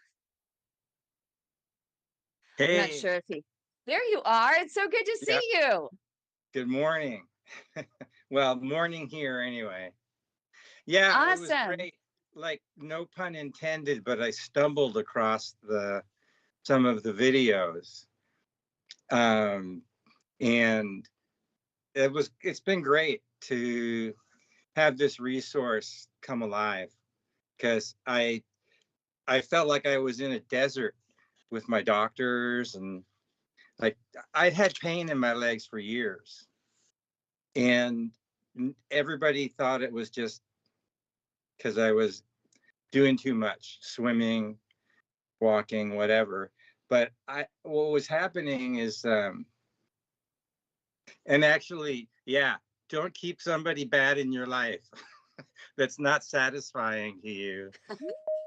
A: I'm not
F: Hey,
A: sure if there you are. It's so good to
F: yeah,
A: see you.
F: good morning. Well, morning here anyway. Yeah, it was
A: Awesome.
F: great. Like, no pun intended, but I stumbled across some of the videos. And it's been great to have this resource come alive because I felt like I was in a desert with my doctors, and like I'd had pain in my legs for years. And everybody thought it was just because I was doing too much, swimming, walking, whatever. But what was happening is, and actually, yeah, don't keep somebody bad in your life that's not satisfying to you,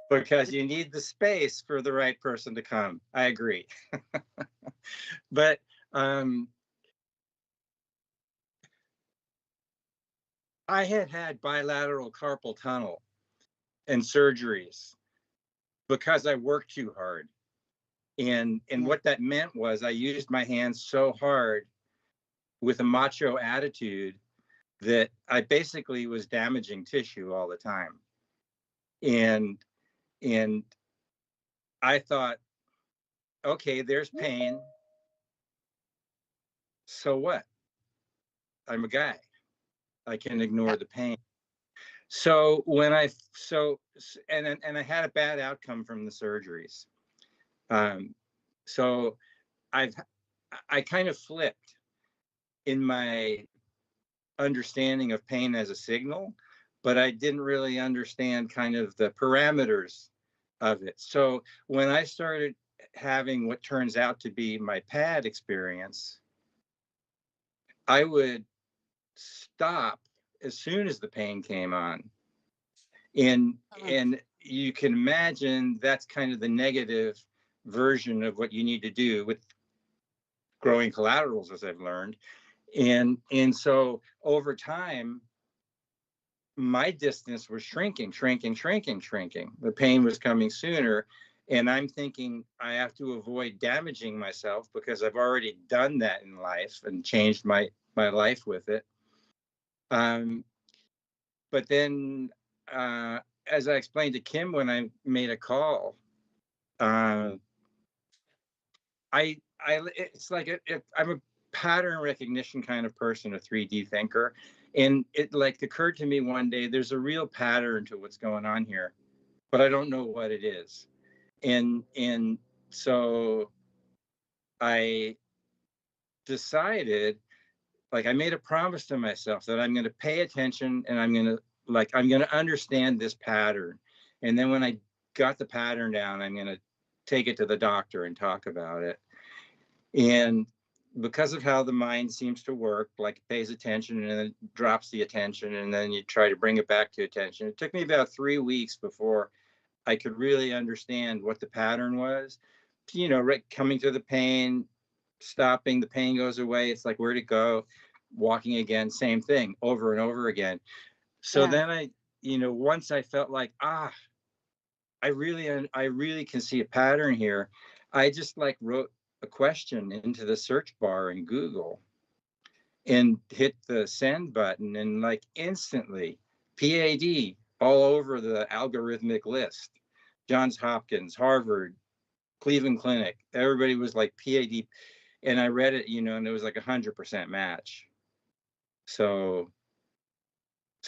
F: because you need the space for the right person to come. I agree. But I had bilateral carpal tunnel and surgeries because I worked too hard. And what that meant was I used my hands so hard with a macho attitude that I basically was damaging tissue all the time. And I thought, okay, there's pain. So what? I'm a guy. I can ignore the pain. So when I had a bad outcome from the surgeries. So I kind of flipped, in my understanding of pain as a signal, but I didn't really understand kind of the parameters of it. So when I started having what turns out to be my P.A.D experience, I would stop as soon as the pain came on. And you can imagine that's kind of the negative version of what you need to do with growing collaterals, as I've learned. And so over time, my distance was shrinking. The pain was coming sooner. And I'm thinking I have to avoid damaging myself because I've already done that in life and changed my life with it. But then, as I explained to Kim when I made a call, it's like I'm a pattern recognition kind of person, a 3D thinker, and it like occurred to me one day, there's a real pattern to what's going on here, but I don't know what it is. And so I decided, like, I made a promise to myself that I'm going to pay attention and I'm going to understand this pattern. And then when I got the pattern down, I'm going to take it to the doctor and talk about it. And because of how the mind seems to work, like it pays attention and then it drops the attention and then you try to bring it back to attention. It took me about 3 weeks before I could really understand what the pattern was. You know, coming to the pain, stopping, the pain goes away. It's like, where'd it go? Walking again, same thing over and over again. So then I, once I felt like, I really can see a pattern here. I just like wrote a question into the search bar in Google and hit the send button, and like instantly P.A.D. all over the algorithmic list. Johns Hopkins, Harvard, Cleveland Clinic, everybody was like P.A.D. And I read it, and it was like 100% match. So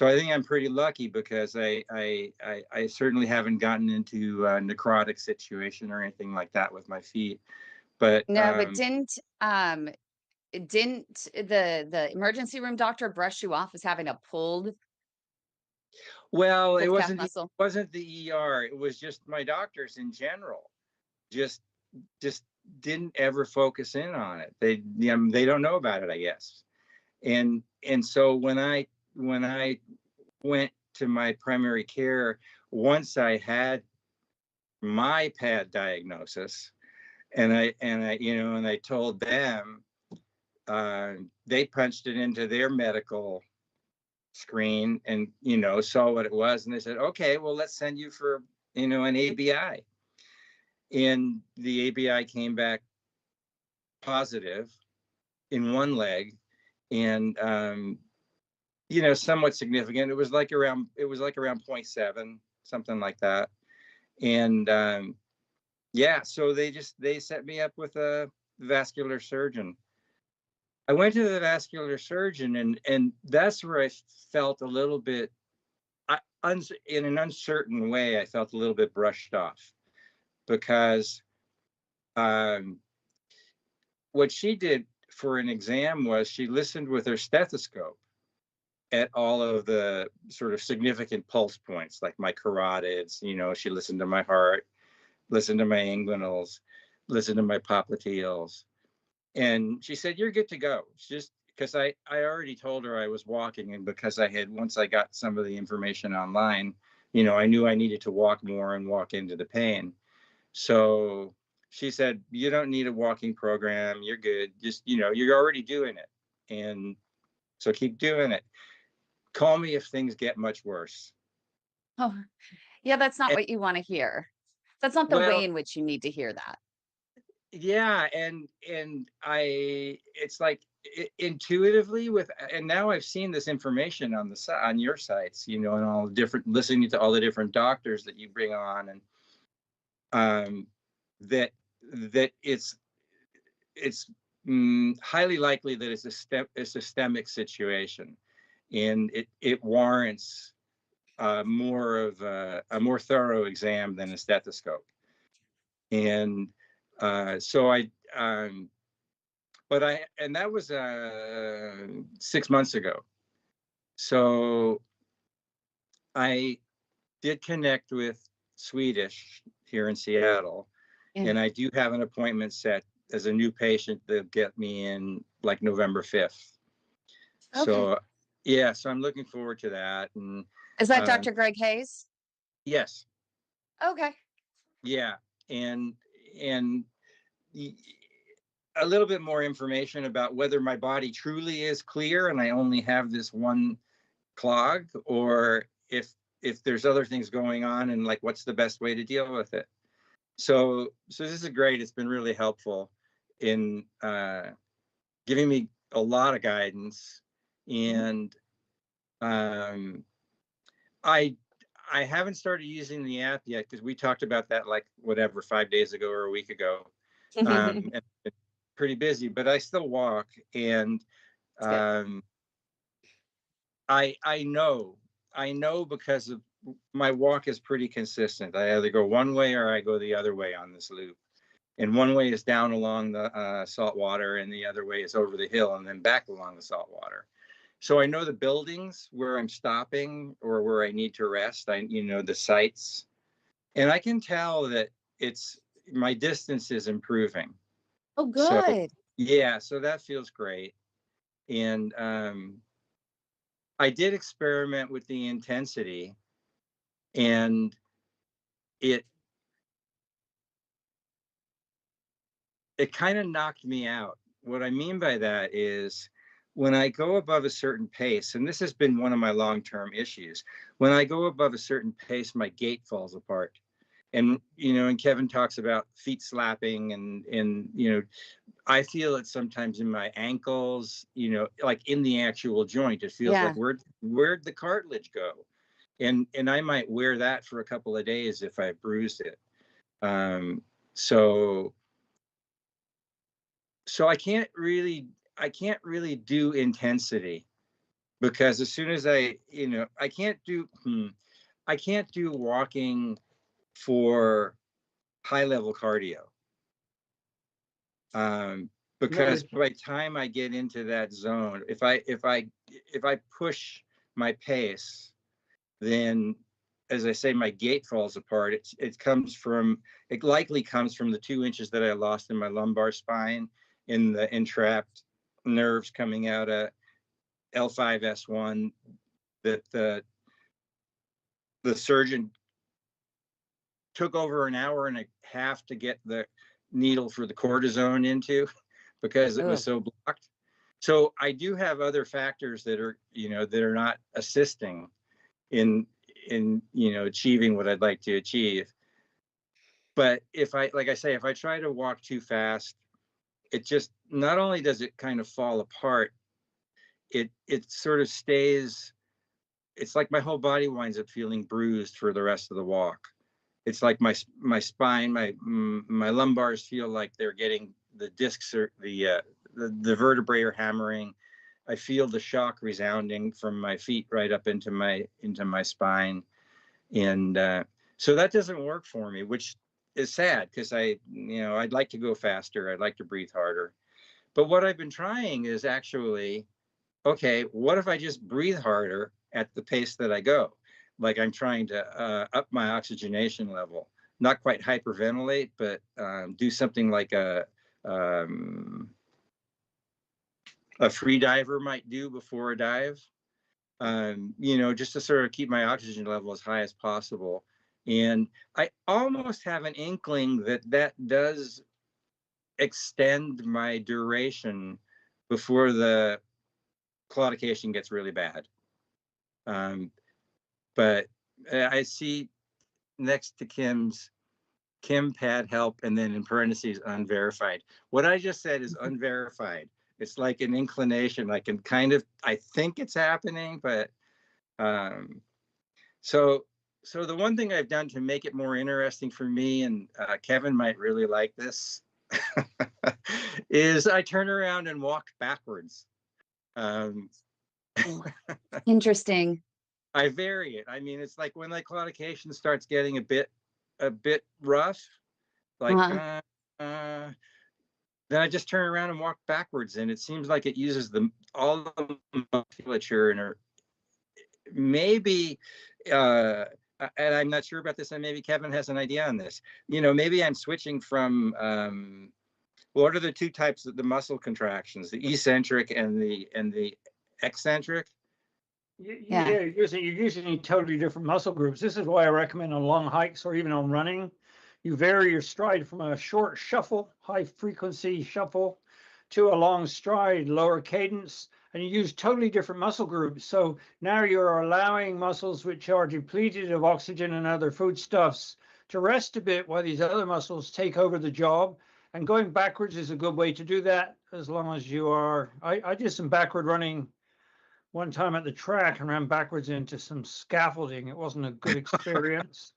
F: I think I'm pretty lucky because I certainly haven't gotten into a necrotic situation or anything like that with my feet. But
A: no, but didn't the emergency room doctor brush you off as having a pulled
F: well, it
A: calf
F: wasn't
A: muscle?
F: the ER. It was just my doctors in general. Just didn't ever focus in on it. They don't know about it, I guess. And so when I went to my primary care, once I had my P.A.D diagnosis, and I told them, they punched it into their medical screen and saw what it was, and they said, okay, well, let's send you for an ABI. And the ABI came back positive in one leg, and somewhat significant. It was like around 0.7, something like that. And so they set me up with a vascular surgeon. I went to the vascular surgeon, and that's where I felt a little bit, in an uncertain way, I felt a little bit brushed off, because what she did for an exam was she listened with her stethoscope at all of the sort of significant pulse points, like my carotids. She listened to my heart, listened to my inguinals, listened to my popliteals. And she said, you're good to go. Just because I already told her I was walking, and because once I got some of the information online, I knew I needed to walk more and walk into the pain. So she said, you don't need a walking program. You're good. Just, you're already doing it. And so keep doing it. Call me if things get much worse.
A: Oh, yeah, that's not
F: And,
A: what you want to hear. That's not the way
F: well,
A: in which you need to hear that.
F: yeah. And it's like intuitively and now I've seen this information on your sites, and all the different, listening to all the different doctors that you bring on, and that it's highly likely that it's a systemic situation, and it warrants more of a more thorough exam than a stethoscope. And so but and that was 6 months ago. So I did connect with Swedish here in Seattle,
A: Yeah.
F: and I do have an appointment set as a new patient. They'll get me in like November 5th.
A: Okay.
F: So yeah, so I'm looking forward to that. And
A: Is that Dr. Greg Hayes?
F: yes,
A: Okay.
F: yeah, and a little bit more information about whether my body truly is clear and I only have this one clog, or if there's other things going on, and like what's the best way to deal with it. So this is great. It's been really helpful in giving me a lot of guidance. And I haven't started using the app yet because we talked about that like whatever 5 days ago or a week ago. And it's pretty busy, but I still walk, and I know because of my walk is pretty consistent. I either go one way or I go the other way on this loop. And one way is down along the salt water, and the other way is over the hill and then back along the salt water. So I know the buildings where I'm stopping or where I need to rest. The sites, and I can tell that my distance is improving.
A: Oh, good.
F: So yeah, so that feels great. And I did experiment with the intensity, and it kind of knocked me out. What I mean by that is when I go above a certain pace, and this has been one of my long-term issues, when I go above a certain pace, my gait falls apart. And, and Kevin talks about feet slapping, and I feel it sometimes in my ankles, like in the actual joint. It feels like where'd the cartilage go? And I might wear that for a couple of days if I bruised it. So I can't really do intensity, because as soon as I can't do walking for high level cardio. Because by the time I get into that zone, if I push my pace, then, as I say, my gait falls apart. It likely comes from the 2 inches that I lost in my lumbar spine, in the entrapped nerves coming out of L5S1 that the surgeon took over an hour and a half to get the needle for the cortisone into, because it was so blocked. So I do have other factors that are not assisting in achieving what I'd like to achieve. But if I try to walk too fast, it just, not only does it kind of fall apart, it sort of stays. It's like my whole body winds up feeling bruised for the rest of the walk. It's like my spine, my lumbars feel like they're getting, the discs or the vertebrae are hammering. I feel the shock resounding from my feet right up into my spine. And so that doesn't work for me, which is sad, because I'd like to go faster. I'd like to breathe harder. But what I've been trying is actually, okay, what if I just breathe harder at the pace that I go? Like I'm trying to up my oxygenation level, not quite hyperventilate, but do something like a free diver might do before a dive. Just to sort of keep my oxygen level as high as possible. And I almost have an inkling that does extend my duration before the claudication gets really bad. But I see next to Kim P.A.D help, and then in parentheses unverified. What I just said is unverified. It's like an inclination. I think it's happening, but so the one thing I've done to make it more interesting for me, and Kevin might really like this, is I turn around and walk backwards.
A: Interesting.
F: I vary it. I mean, it's like when the claudication starts getting a bit rough, like then I just turn around and walk backwards, and it seems like it uses all the musculature, and maybe, and I'm not sure about this, and maybe Kevin has an idea on this. Maybe I'm switching from what are the two types of the muscle contractions, the eccentric and the eccentric?
A: Yeah.
B: You're using totally different muscle groups. This is why I recommend on long hikes or even on running, you vary your stride from a short shuffle, high frequency shuffle, to a long stride, lower cadence, and you use totally different muscle groups. So now you're allowing muscles which are depleted of oxygen and other foodstuffs to rest a bit while these other muscles take over the job. And going backwards is a good way to do that, as long as you are. I did some backward running one time at the track and ran backwards into some scaffolding. It wasn't a good experience.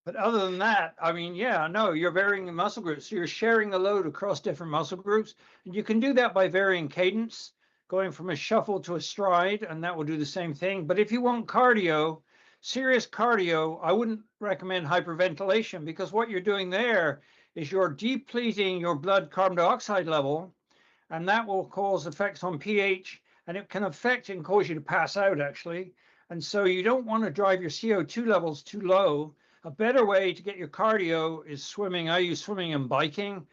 B: But other than that, I mean, yeah, no, you're varying the muscle groups. So you're sharing the load across different muscle groups. And you can do that by varying cadence, going from a shuffle to a stride, and that will do the same thing. But if you want cardio, serious cardio, I wouldn't recommend hyperventilation, because what you're doing there is you're depleting your blood carbon dioxide level, and that will cause effects on pH, and it can affect and cause you to pass out, actually. And so you don't want to drive your CO2 levels too low. A better way to get your cardio is swimming. I use swimming and biking,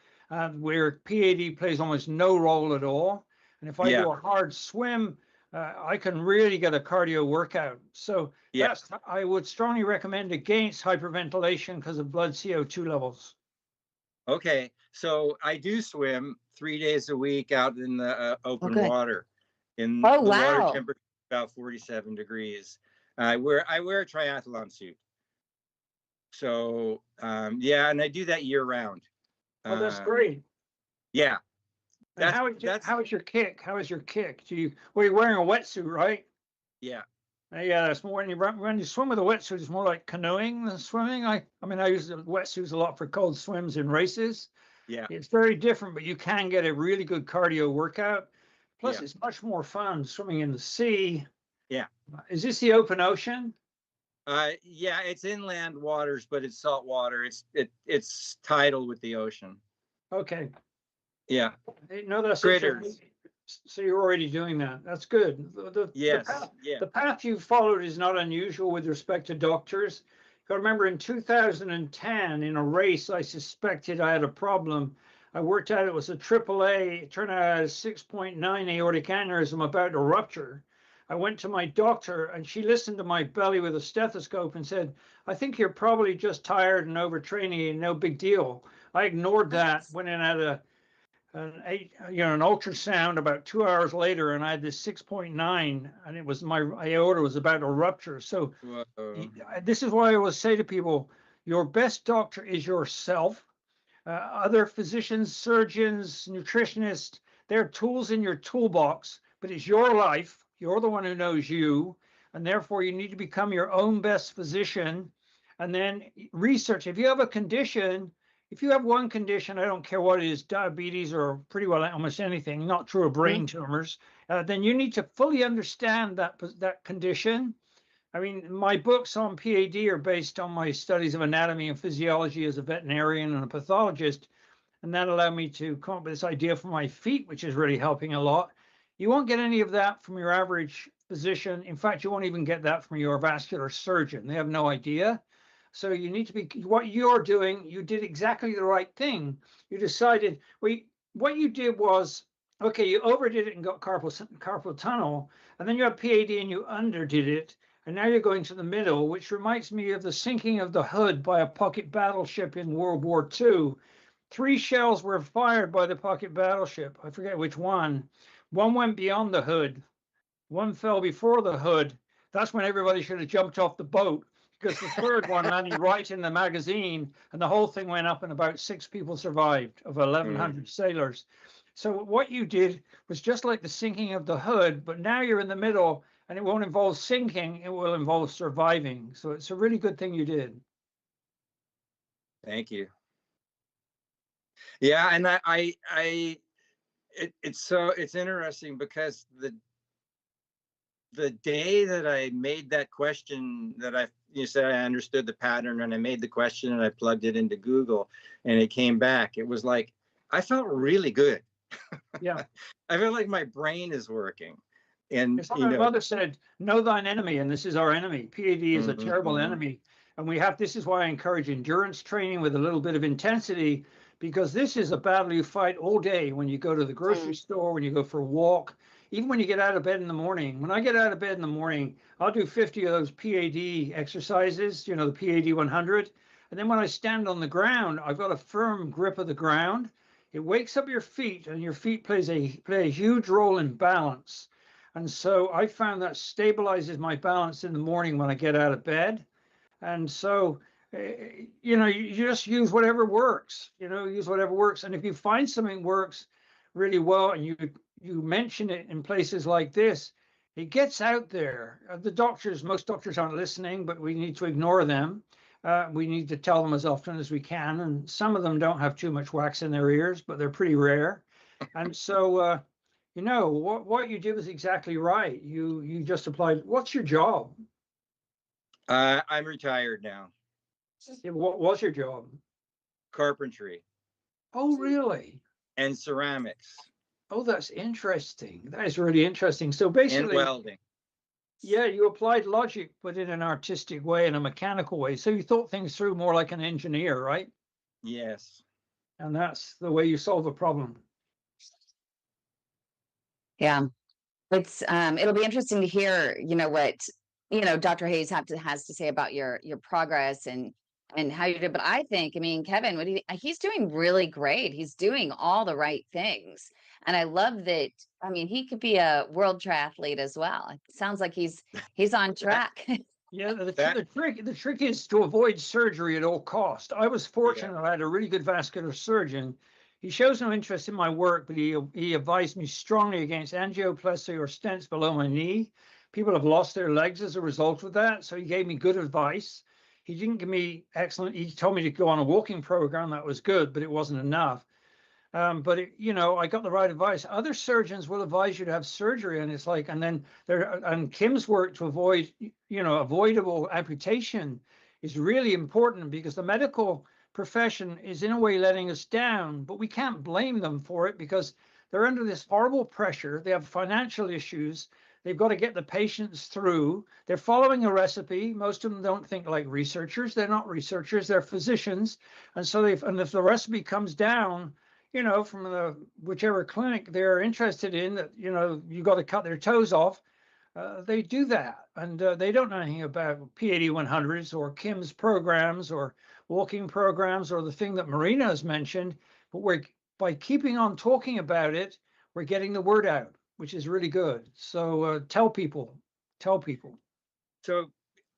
B: where P.A.D. plays almost no role at all. And if I
F: Yeah.
B: do a hard swim, I can really get a cardio workout. So
F: Yeah.
B: I would strongly recommend against hyperventilation because of blood CO2 levels.
F: Okay, so I do swim 3 days a week out in the open
A: good.
F: water. In
A: Oh,
F: the water
A: wow.
F: temperature about 47 degrees. I wear a triathlon suit. So yeah, and I do that year round.
B: Oh, that's great.
F: Yeah.
B: And how is your kick? How is your kick? Well, you're wearing a wetsuit, right?
F: Yeah.
B: Yeah, it's more when you swim with a wetsuit, it's more like canoeing than swimming. I mean, I use the wetsuits a lot for cold swims in races.
F: Yeah.
B: It's very different, but you can get a really good cardio workout. Plus,
F: Yeah.
B: it's much more fun swimming in the sea.
F: Yeah.
B: Is this the open ocean?
F: Yeah, it's inland waters, but it's salt water. It's tidal with the ocean.
B: Okay.
F: Yeah.
B: No, that's
F: Critters.
B: So you're already doing that. That's good.
F: Yes.
B: The path you followed is not unusual with respect to doctors. I remember in 2010, in a race, I suspected I had a problem. I worked out it was a AAA. It turned out I had a 6.9 aortic aneurysm about to rupture. I went to my doctor, and she listened to my belly with a stethoscope and said, "I think you're probably just tired and overtraining, and no big deal." I ignored that, went in at an ultrasound about 2 hours later, and I had this 6.9, and it was my aorta was about to rupture. So this is why I always say to people, your best doctor is yourself. Other physicians, surgeons, nutritionists, they're tools in your toolbox, but it's your life. You're the one who knows you, and therefore you need to become your own best physician. And then research. If you have a condition, if you have one condition, I don't care what it is, diabetes or pretty well almost anything, not true of brain tumors, then you need to fully understand that condition. I mean, my books on P.A.D. are based on my studies of anatomy and physiology as a veterinarian and a pathologist, and that allowed me to come up with this idea for my feet, which is really helping a lot. You won't get any of that from your average physician. In fact, you won't even get that from your vascular surgeon. They have no idea. So you need to be, what you're doing, you did exactly the right thing. You decided, what you did was, okay, you overdid it and got carpal tunnel, and then you have P.A.D. and you underdid it, and now you're going to the middle, which reminds me of the sinking of the Hood by a pocket battleship in World War II. 3 shells were fired by the pocket battleship. I forget which one. One went beyond the Hood. One fell before the Hood. That's when everybody should have jumped off the boat, because the third one landed right in the magazine, and the whole thing went up, and about 6 people survived of 1,100 sailors. So what you did was just like the sinking of the Hood, but now you're in the middle, and it won't involve sinking, it will involve surviving. So it's a really good thing you did.
F: Thank you. Yeah, and it's interesting because the day that I made that question, that you said I understood the pattern, and I made the question and I plugged it into Google and it came back. It was like I felt really good.
B: Yeah.
F: I feel like my brain is working. And
B: It's like my mother said, know thine enemy, and this is our enemy. P.A.D. is a terrible enemy. And this is why I encourage endurance training with a little bit of intensity, because this is a battle you fight all day when you go to the grocery store, when you go for a walk, even when you get out of bed in the morning. When I get out of bed in the morning, I'll do 50 of those P.A.D. exercises, the P.A.D. 100. And then when I stand on the ground, I've got a firm grip of the ground. It wakes up your feet, and your feet play a huge role in balance. And so I found that stabilizes my balance in the morning when I get out of bed. And so, you just use whatever works, use whatever works. And if you find something works really well and you mention it in places like this, it gets out there. Most doctors aren't listening, but we need to ignore them. We need to tell them as often as we can. And some of them don't have too much wax in their ears, but they're pretty rare. And so, what you did was exactly right. You just applied. What's your job?
F: I'm retired now.
B: What was your job?
F: Carpentry.
B: Oh, really?
F: And ceramics.
B: Oh, that's interesting. That is really interesting. So basically,
F: and welding.
B: Yeah, you applied logic, but in an artistic way, in a mechanical way. So you thought things through more like an engineer, right?
F: Yes.
B: And that's the way you solve a problem.
A: Yeah. It'll be interesting to hear, what, Dr. Hayes has to say about your progress and how you did. But I think, Kevin, he's doing really great. He's doing all the right things. And I love that. He could be a world triathlete as well. It sounds like he's on track.
B: Yeah, the trick is to avoid surgery at all cost. I was fortunate. I had a really good vascular surgeon. He shows no interest in my work, but he advised me strongly against angioplasty or stents below my knee. People have lost their legs as a result of that. So he gave me good advice. He didn't give me excellent. He told me to go on a walking program. That was good, but it wasn't enough. But I got the right advice. Other surgeons will advise you to have surgery, and it's like, and Kim's work to avoid, avoidable amputation is really important, because the medical profession is in a way letting us down, but we can't blame them for it, because they're under this horrible pressure. They have financial issues. They've got to get the patients through. They're following a recipe. Most of them don't think like researchers. They're not researchers. They're physicians. And so if the recipe comes down, from whichever clinic they're interested in, that, you got to cut their toes off, they do that. And they don't know anything about P.A.D. 100s or Kim's programs or walking programs or the thing that Marina has mentioned. But by keeping on talking about it, we're getting the word out, which is really good. So tell people.
F: So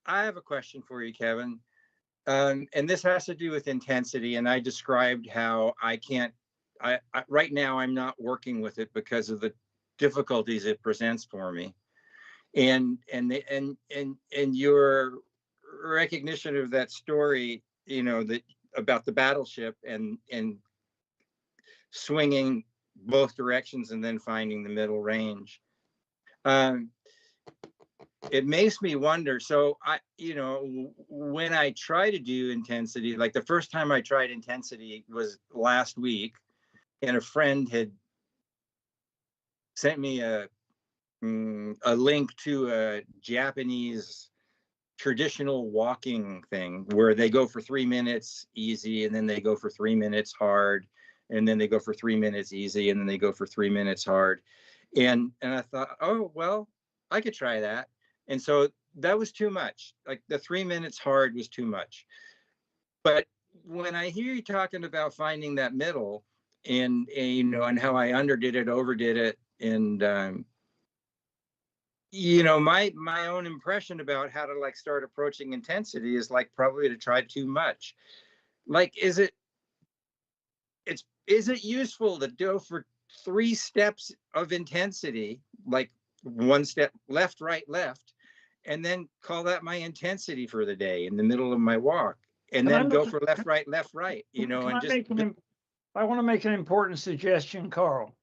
F: I have a question for you, Kevin. And this has to do with intensity. And I described how I right now I'm not working with it because of the difficulties it presents for me. And your recognition of that story, that about the battleship and swinging both directions and then finding the middle range. It makes me wonder. So when I try to do intensity, like the first time I tried intensity was last week, and a friend had sent me a link to a Japanese traditional walking thing where they go for 3 minutes easy, and then they go for 3 minutes hard, and then they go for 3 minutes easy, and then they go for 3 minutes hard. And I thought, oh, well, I could try that. And so that was too much. Like the 3 minutes hard was too much. But when I hear you talking about finding that middle and how I underdid it, overdid it, and my own impression about how to start approaching intensity is probably to try too much. Is it useful to go for 3 steps of intensity, like 1 step left, right, left, and then call that my intensity for the day in the middle of my walk, and then go for left, right, and just.
B: I want to make an important suggestion, Carl.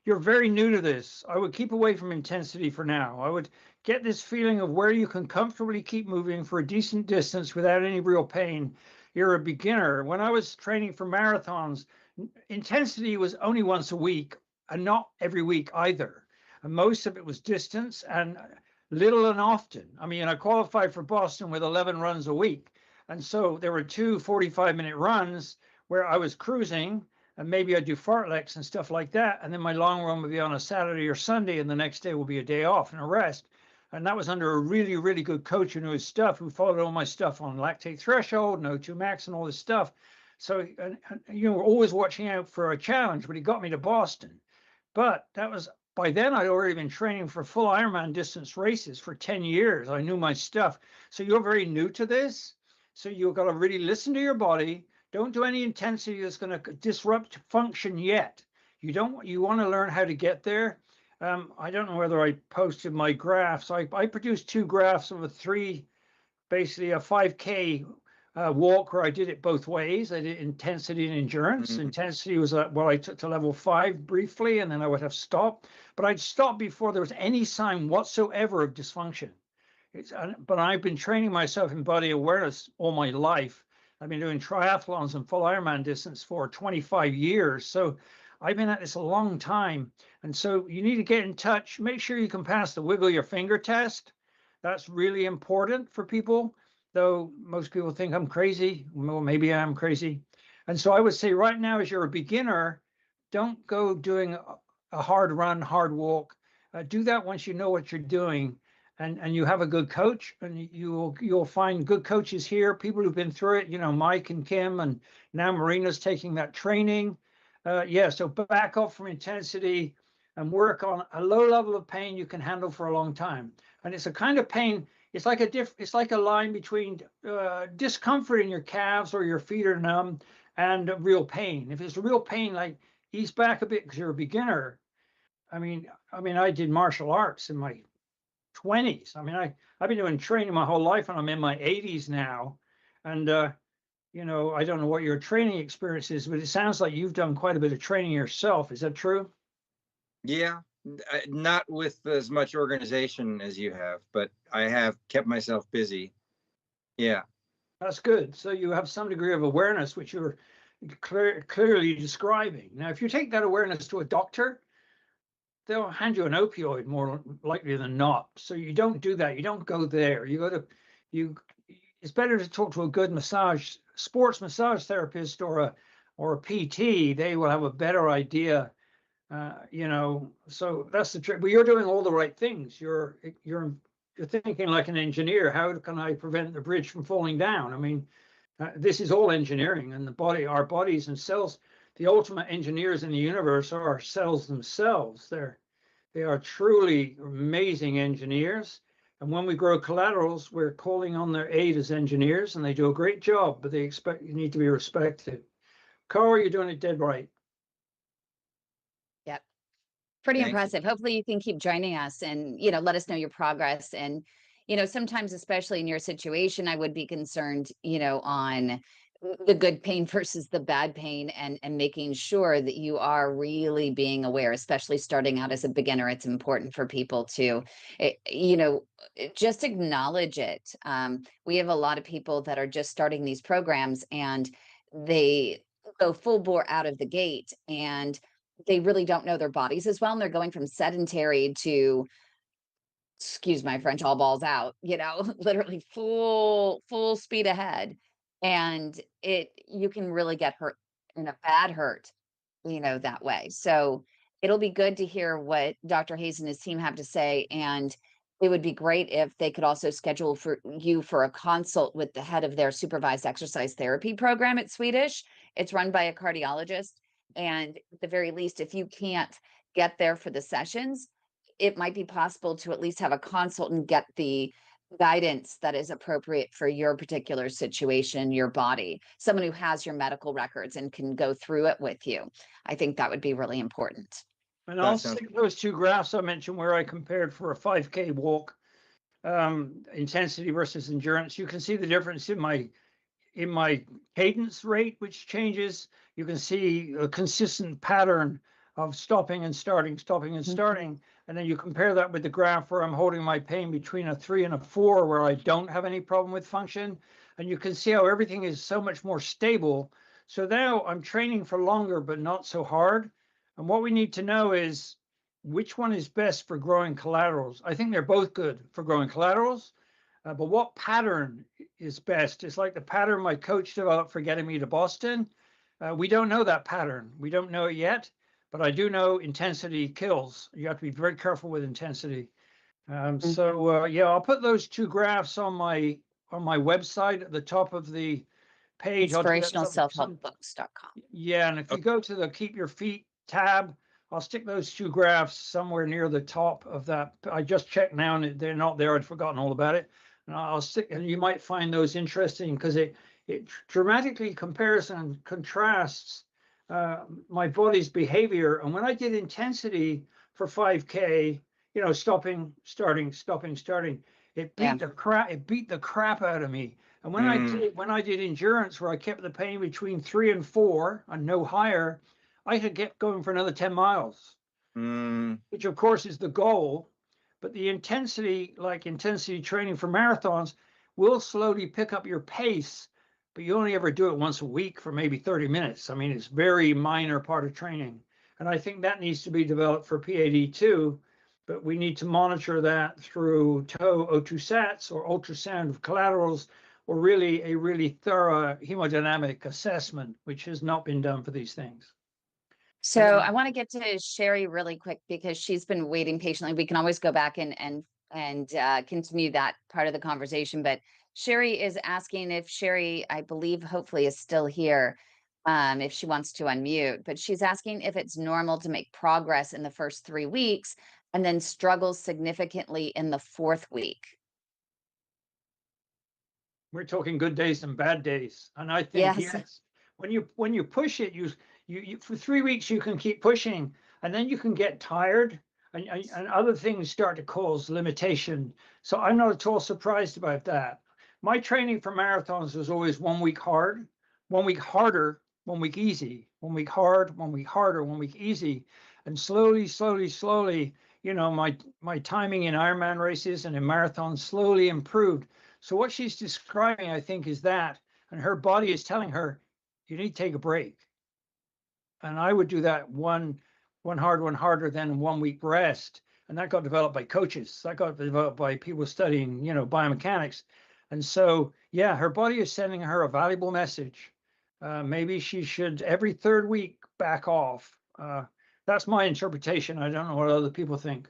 B: You're very new to this. I would keep away from intensity for now. I would get this feeling of where you can comfortably keep moving for a decent distance without any real pain. you're a beginner. When I was training for marathons, intensity was only once a week and not every week either. And most of it was distance and little and often. I mean, I qualified for Boston with 11 runs a week. And so there were two 45-minute runs where I was cruising, and maybe I'd do fartleks and stuff like that. And then my long run would be on a Saturday or Sunday, and the next day will be a day off and a rest. And that was under a really, really good coach who knew his stuff, who followed all my stuff on lactate threshold, and O2 max, and all this stuff. So, you know, we're always watching out for a challenge, but he got me to Boston. But that was, by then I'd already been training for full Ironman distance races for 10 years. I knew my stuff. So you're very new to this. So you've got to really listen to your body. Don't do any intensity that's going to disrupt function yet. You want to learn how to get there. I don't know whether I posted my graphs. I produced two graphs of basically a 5K walk where I did it both ways. I did intensity and endurance. Intensity was what I took to level 5 briefly, and then I would have stopped. But I'd stop before there was any sign whatsoever of dysfunction. But I've been training myself in body awareness all my life. I've been doing triathlons and full Ironman distance for 25 years. So I've been at this a long time. And so you need to get in touch. Make sure you can pass the wiggle your finger test. That's really important for people, though most people think I'm crazy. Well, maybe I am crazy. And so I would say right now, as you're a beginner, don't go doing a hard run, hard walk. Do that once you know what you're doing. And you have a good coach, and you'll find good coaches here, people who've been through it, you know, Mike and Kim, and now Marina's taking that training. Yeah, so back up from intensity and work on a low level of pain you can handle for a long time. And it's a kind of pain, it's like a line between discomfort in your calves or your feet are numb and real pain. If it's real pain, like ease back a bit because you're a beginner. I mean, I did martial arts in my 20s. I mean, I've been doing training my whole life, and I'm in my 80s now. And you know, I don't know what your training experience is, but it sounds like you've done quite a bit of training yourself. Is that true?
F: Yeah, not with as much organization as you have, but I have kept myself busy. Yeah.
B: That's good. So you have some degree of awareness, which you're clearly describing. Now, if you take that awareness to a doctor, they'll hand you an opioid more likely than not. So you don't do that. You don't go there. It's better to talk to a good sports massage therapist or a PT. They will have a better idea. You know, so that's the trick. But you're doing all the right things. You're thinking like an engineer. How can I prevent the bridge from falling down? I mean, this is all engineering, and our bodies and cells. The ultimate engineers in the universe are our cells themselves. They are truly amazing engineers. And when we grow collaterals, we're calling on their aid as engineers, and they do a great job, but you need to be respected. Carl, you're doing it dead right.
A: Yep. Pretty
F: Thank you.
A: impressive. Hopefully you can keep joining us and, you know, let us know your progress. And, you know, sometimes, especially in your situation, I would be concerned, you know, on the good pain versus the bad pain, and making sure that you are really being aware, especially starting out as a beginner. It's important for people to, you know, just acknowledge it. We have a lot of people that are just starting these programs, and they go full bore out of the gate, and they really don't know their bodies as well. And they're going from sedentary to, excuse my French, all balls out, you know, literally full speed ahead. And you can really get hurt in a bad hurt, you know, that way. So it'll be good to hear what Dr. Hayes and his team have to say. And it would be great if they could also schedule for you for a consult with the head of their supervised exercise therapy program at Swedish. It's run by a cardiologist. And at the very least, if you can't get there for the sessions, it might be possible to at least have a consult and get the guidance that is appropriate for your particular situation, your body, someone who has your medical records and can go through it with you. I think that would be really important.
B: And I'll stick those two graphs I mentioned where I compared for a 5K walk, intensity versus endurance. You can see the difference in my cadence rate, which changes. You can see a consistent pattern of stopping and starting, stopping and starting. And then you compare that with the graph where I'm holding my pain between a 3 and a 4, where I don't have any problem with function. and you can see how everything is so much more stable. So now I'm training for longer, but not so hard. And what we need to know is which one is best for growing collaterals. I think they're both good for growing collaterals, but what pattern is best? It's like the pattern my coach developed for getting me to Boston. We don't know that pattern. We don't know it yet, but I do know intensity kills. You have to be very careful with intensity. So yeah, I'll put those two graphs on my website at the top of the page. I'll do that
A: Inspirationalselfhelpbooks.com.
B: yeah, and if you go to the Keep Your Feet tab, I'll stick those two graphs somewhere near the top of that. I just checked now and they're not there. I'd forgotten all about it. And I'll stick, and you might find those interesting because it dramatically compares and contrasts my body's behavior. And when I did intensity for 5K, you know, stopping, starting, stopping, starting, it beat the crap out of me. And when I did endurance, where I kept the pain between 3 and 4 and no higher, I could get going for another 10 miles, which of course is the goal. But the intensity, like intensity training for marathons, will slowly pick up your pace, but you only ever do it once a week for maybe 30 minutes. I mean, it's very minor part of training. And I think that needs to be developed for P.A.D. too. But we need to monitor that through TOE O2 sats or ultrasound of collaterals, or really a really thorough hemodynamic assessment, which has not been done for these things.
A: So I want to get to Sherry really quick because she's been waiting patiently. We can always go back and continue that part of the conversation. But Sherry is asking if Sherry, I believe, hopefully is still here, if she wants to unmute. But she's asking if it's normal to make progress in the first 3 weeks and then struggles significantly in the 4th week.
B: We're talking good days and bad days, and I think
A: Yes.
B: when you push it, you for 3 weeks you can keep pushing, and then you can get tired, and other things start to cause limitation. So I'm not at all surprised about that. My training for marathons was always 1 week hard, 1 week harder, 1 week easy, 1 week hard, 1 week harder, 1 week easy, and slowly, you know, my timing in Ironman races and in marathons slowly improved. So what she's describing, I think, is that, and her body is telling her, you need to take a break. And I would do that one hard, one harder, then 1 week rest. And that got developed by coaches. That got developed by people studying, you know, biomechanics. And so, yeah, her body is sending her a valuable message. Maybe she should every 3rd week back off. That's my interpretation. I don't know what other people think.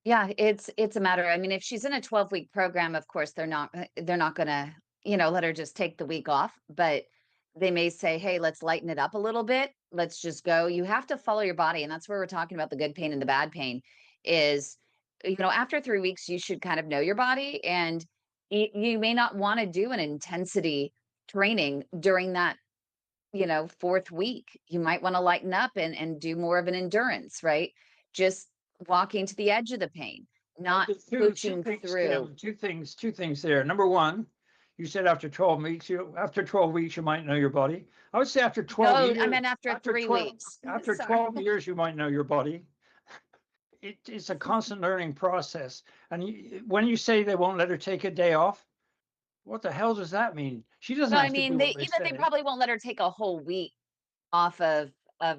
A: Yeah, it's a matter. I mean, if she's in a 12-week program, of course, they're not gonna, you know, let her just take the week off, but they may say, hey, let's lighten it up a little bit. Let's just go. You have to follow your body. And that's where we're talking about the good pain and the bad pain is, you know, after 3 weeks, you should kind of know your body, and you may not want to do an intensity training during that, you know, 4th week. You might want to lighten up and do more of an endurance, right? Just walking to the edge of the pain, not pushing through.
B: Two things there. Number one, you said after 12 weeks, after 12 weeks, you might know your body. I would say after 12
A: No,
B: years.
A: I meant after 3 weeks.
B: After
A: Sorry.
B: 12 years, you might know your body. It's a constant learning process. And when you say they won't let her take a day off, what the hell does that mean? She doesn't
A: No, I
B: have to
A: mean,
B: do
A: they,
B: what they
A: you know, they
B: say.
A: probably won't let her take a whole week off of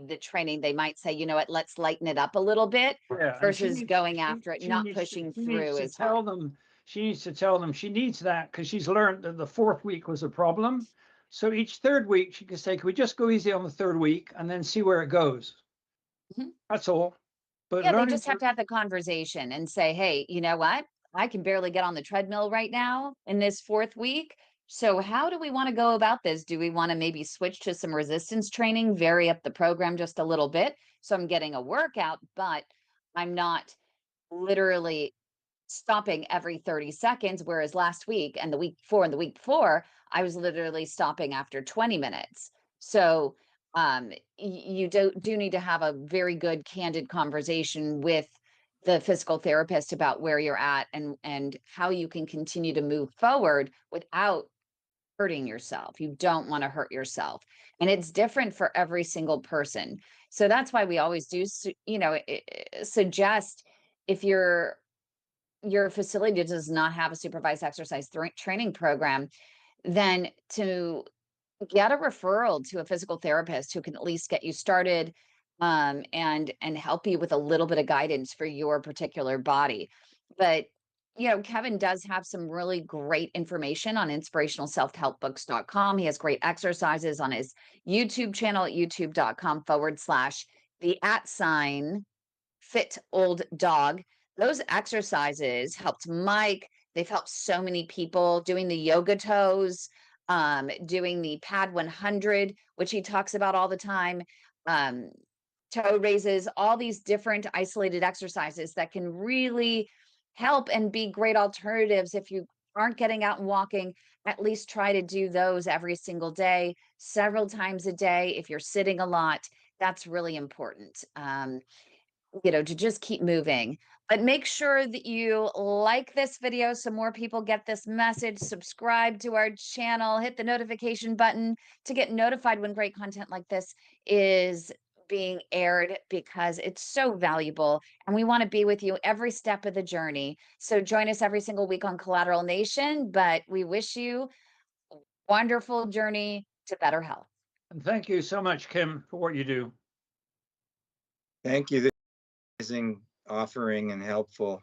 A: the training. They might say, you know what, let's lighten it up a little bit
B: Yeah, and
A: versus going after it, not pushing through as hard.
B: she needs to tell them she needs that because she's learned that the 4th week was a problem. So each 3rd week, she can say, can we just go easy on the 3rd week and then see where it goes?
A: Mhm.
B: That's all. But
A: Yeah, they just have to have the conversation and say, hey, you know what? I can barely get on the treadmill right now in this 4th week. So how do we want to go about this? Do we want to maybe switch to some resistance training, vary up the program just a little bit? So I'm getting a workout, but I'm not literally stopping every 30 seconds. Whereas last week and the week before and the week before, I was literally stopping after 20 minutes. So you do need to have a very good, candid conversation with the physical therapist about where you're at and how you can continue to move forward without hurting yourself. You don't want to hurt yourself. And it's different for every single person. So that's why we always do, you know, suggest if you're your facility does not have a supervised exercise training program, then to get a referral to a physical therapist who can at least get you started, and help you with a little bit of guidance for your particular body. But Kevin does have some really great information on inspirationalselfhelpbooks.com. He has great exercises on his YouTube channel at youtube.com/the @fit old dog. Those exercises helped Mike. They've helped so many people doing the yoga toes, doing the P.A.D 100, which he talks about all the time, toe raises, all these different isolated exercises that can really help and be great alternatives. If you aren't getting out and walking, at least try to do those every single day, several times a day. If you're sitting a lot, that's really important. To just keep moving. But make sure that you like this video so more people get this message, subscribe to our channel, hit the notification button to get notified when great content like this is being aired, because it's so valuable and we want to be with you every step of the journey. So join us every single week on Collateral Nation, but we wish you a wonderful journey to better health.
B: And thank you so much, Kim, for what you do.
F: Thank you. This is amazing offering and helpful.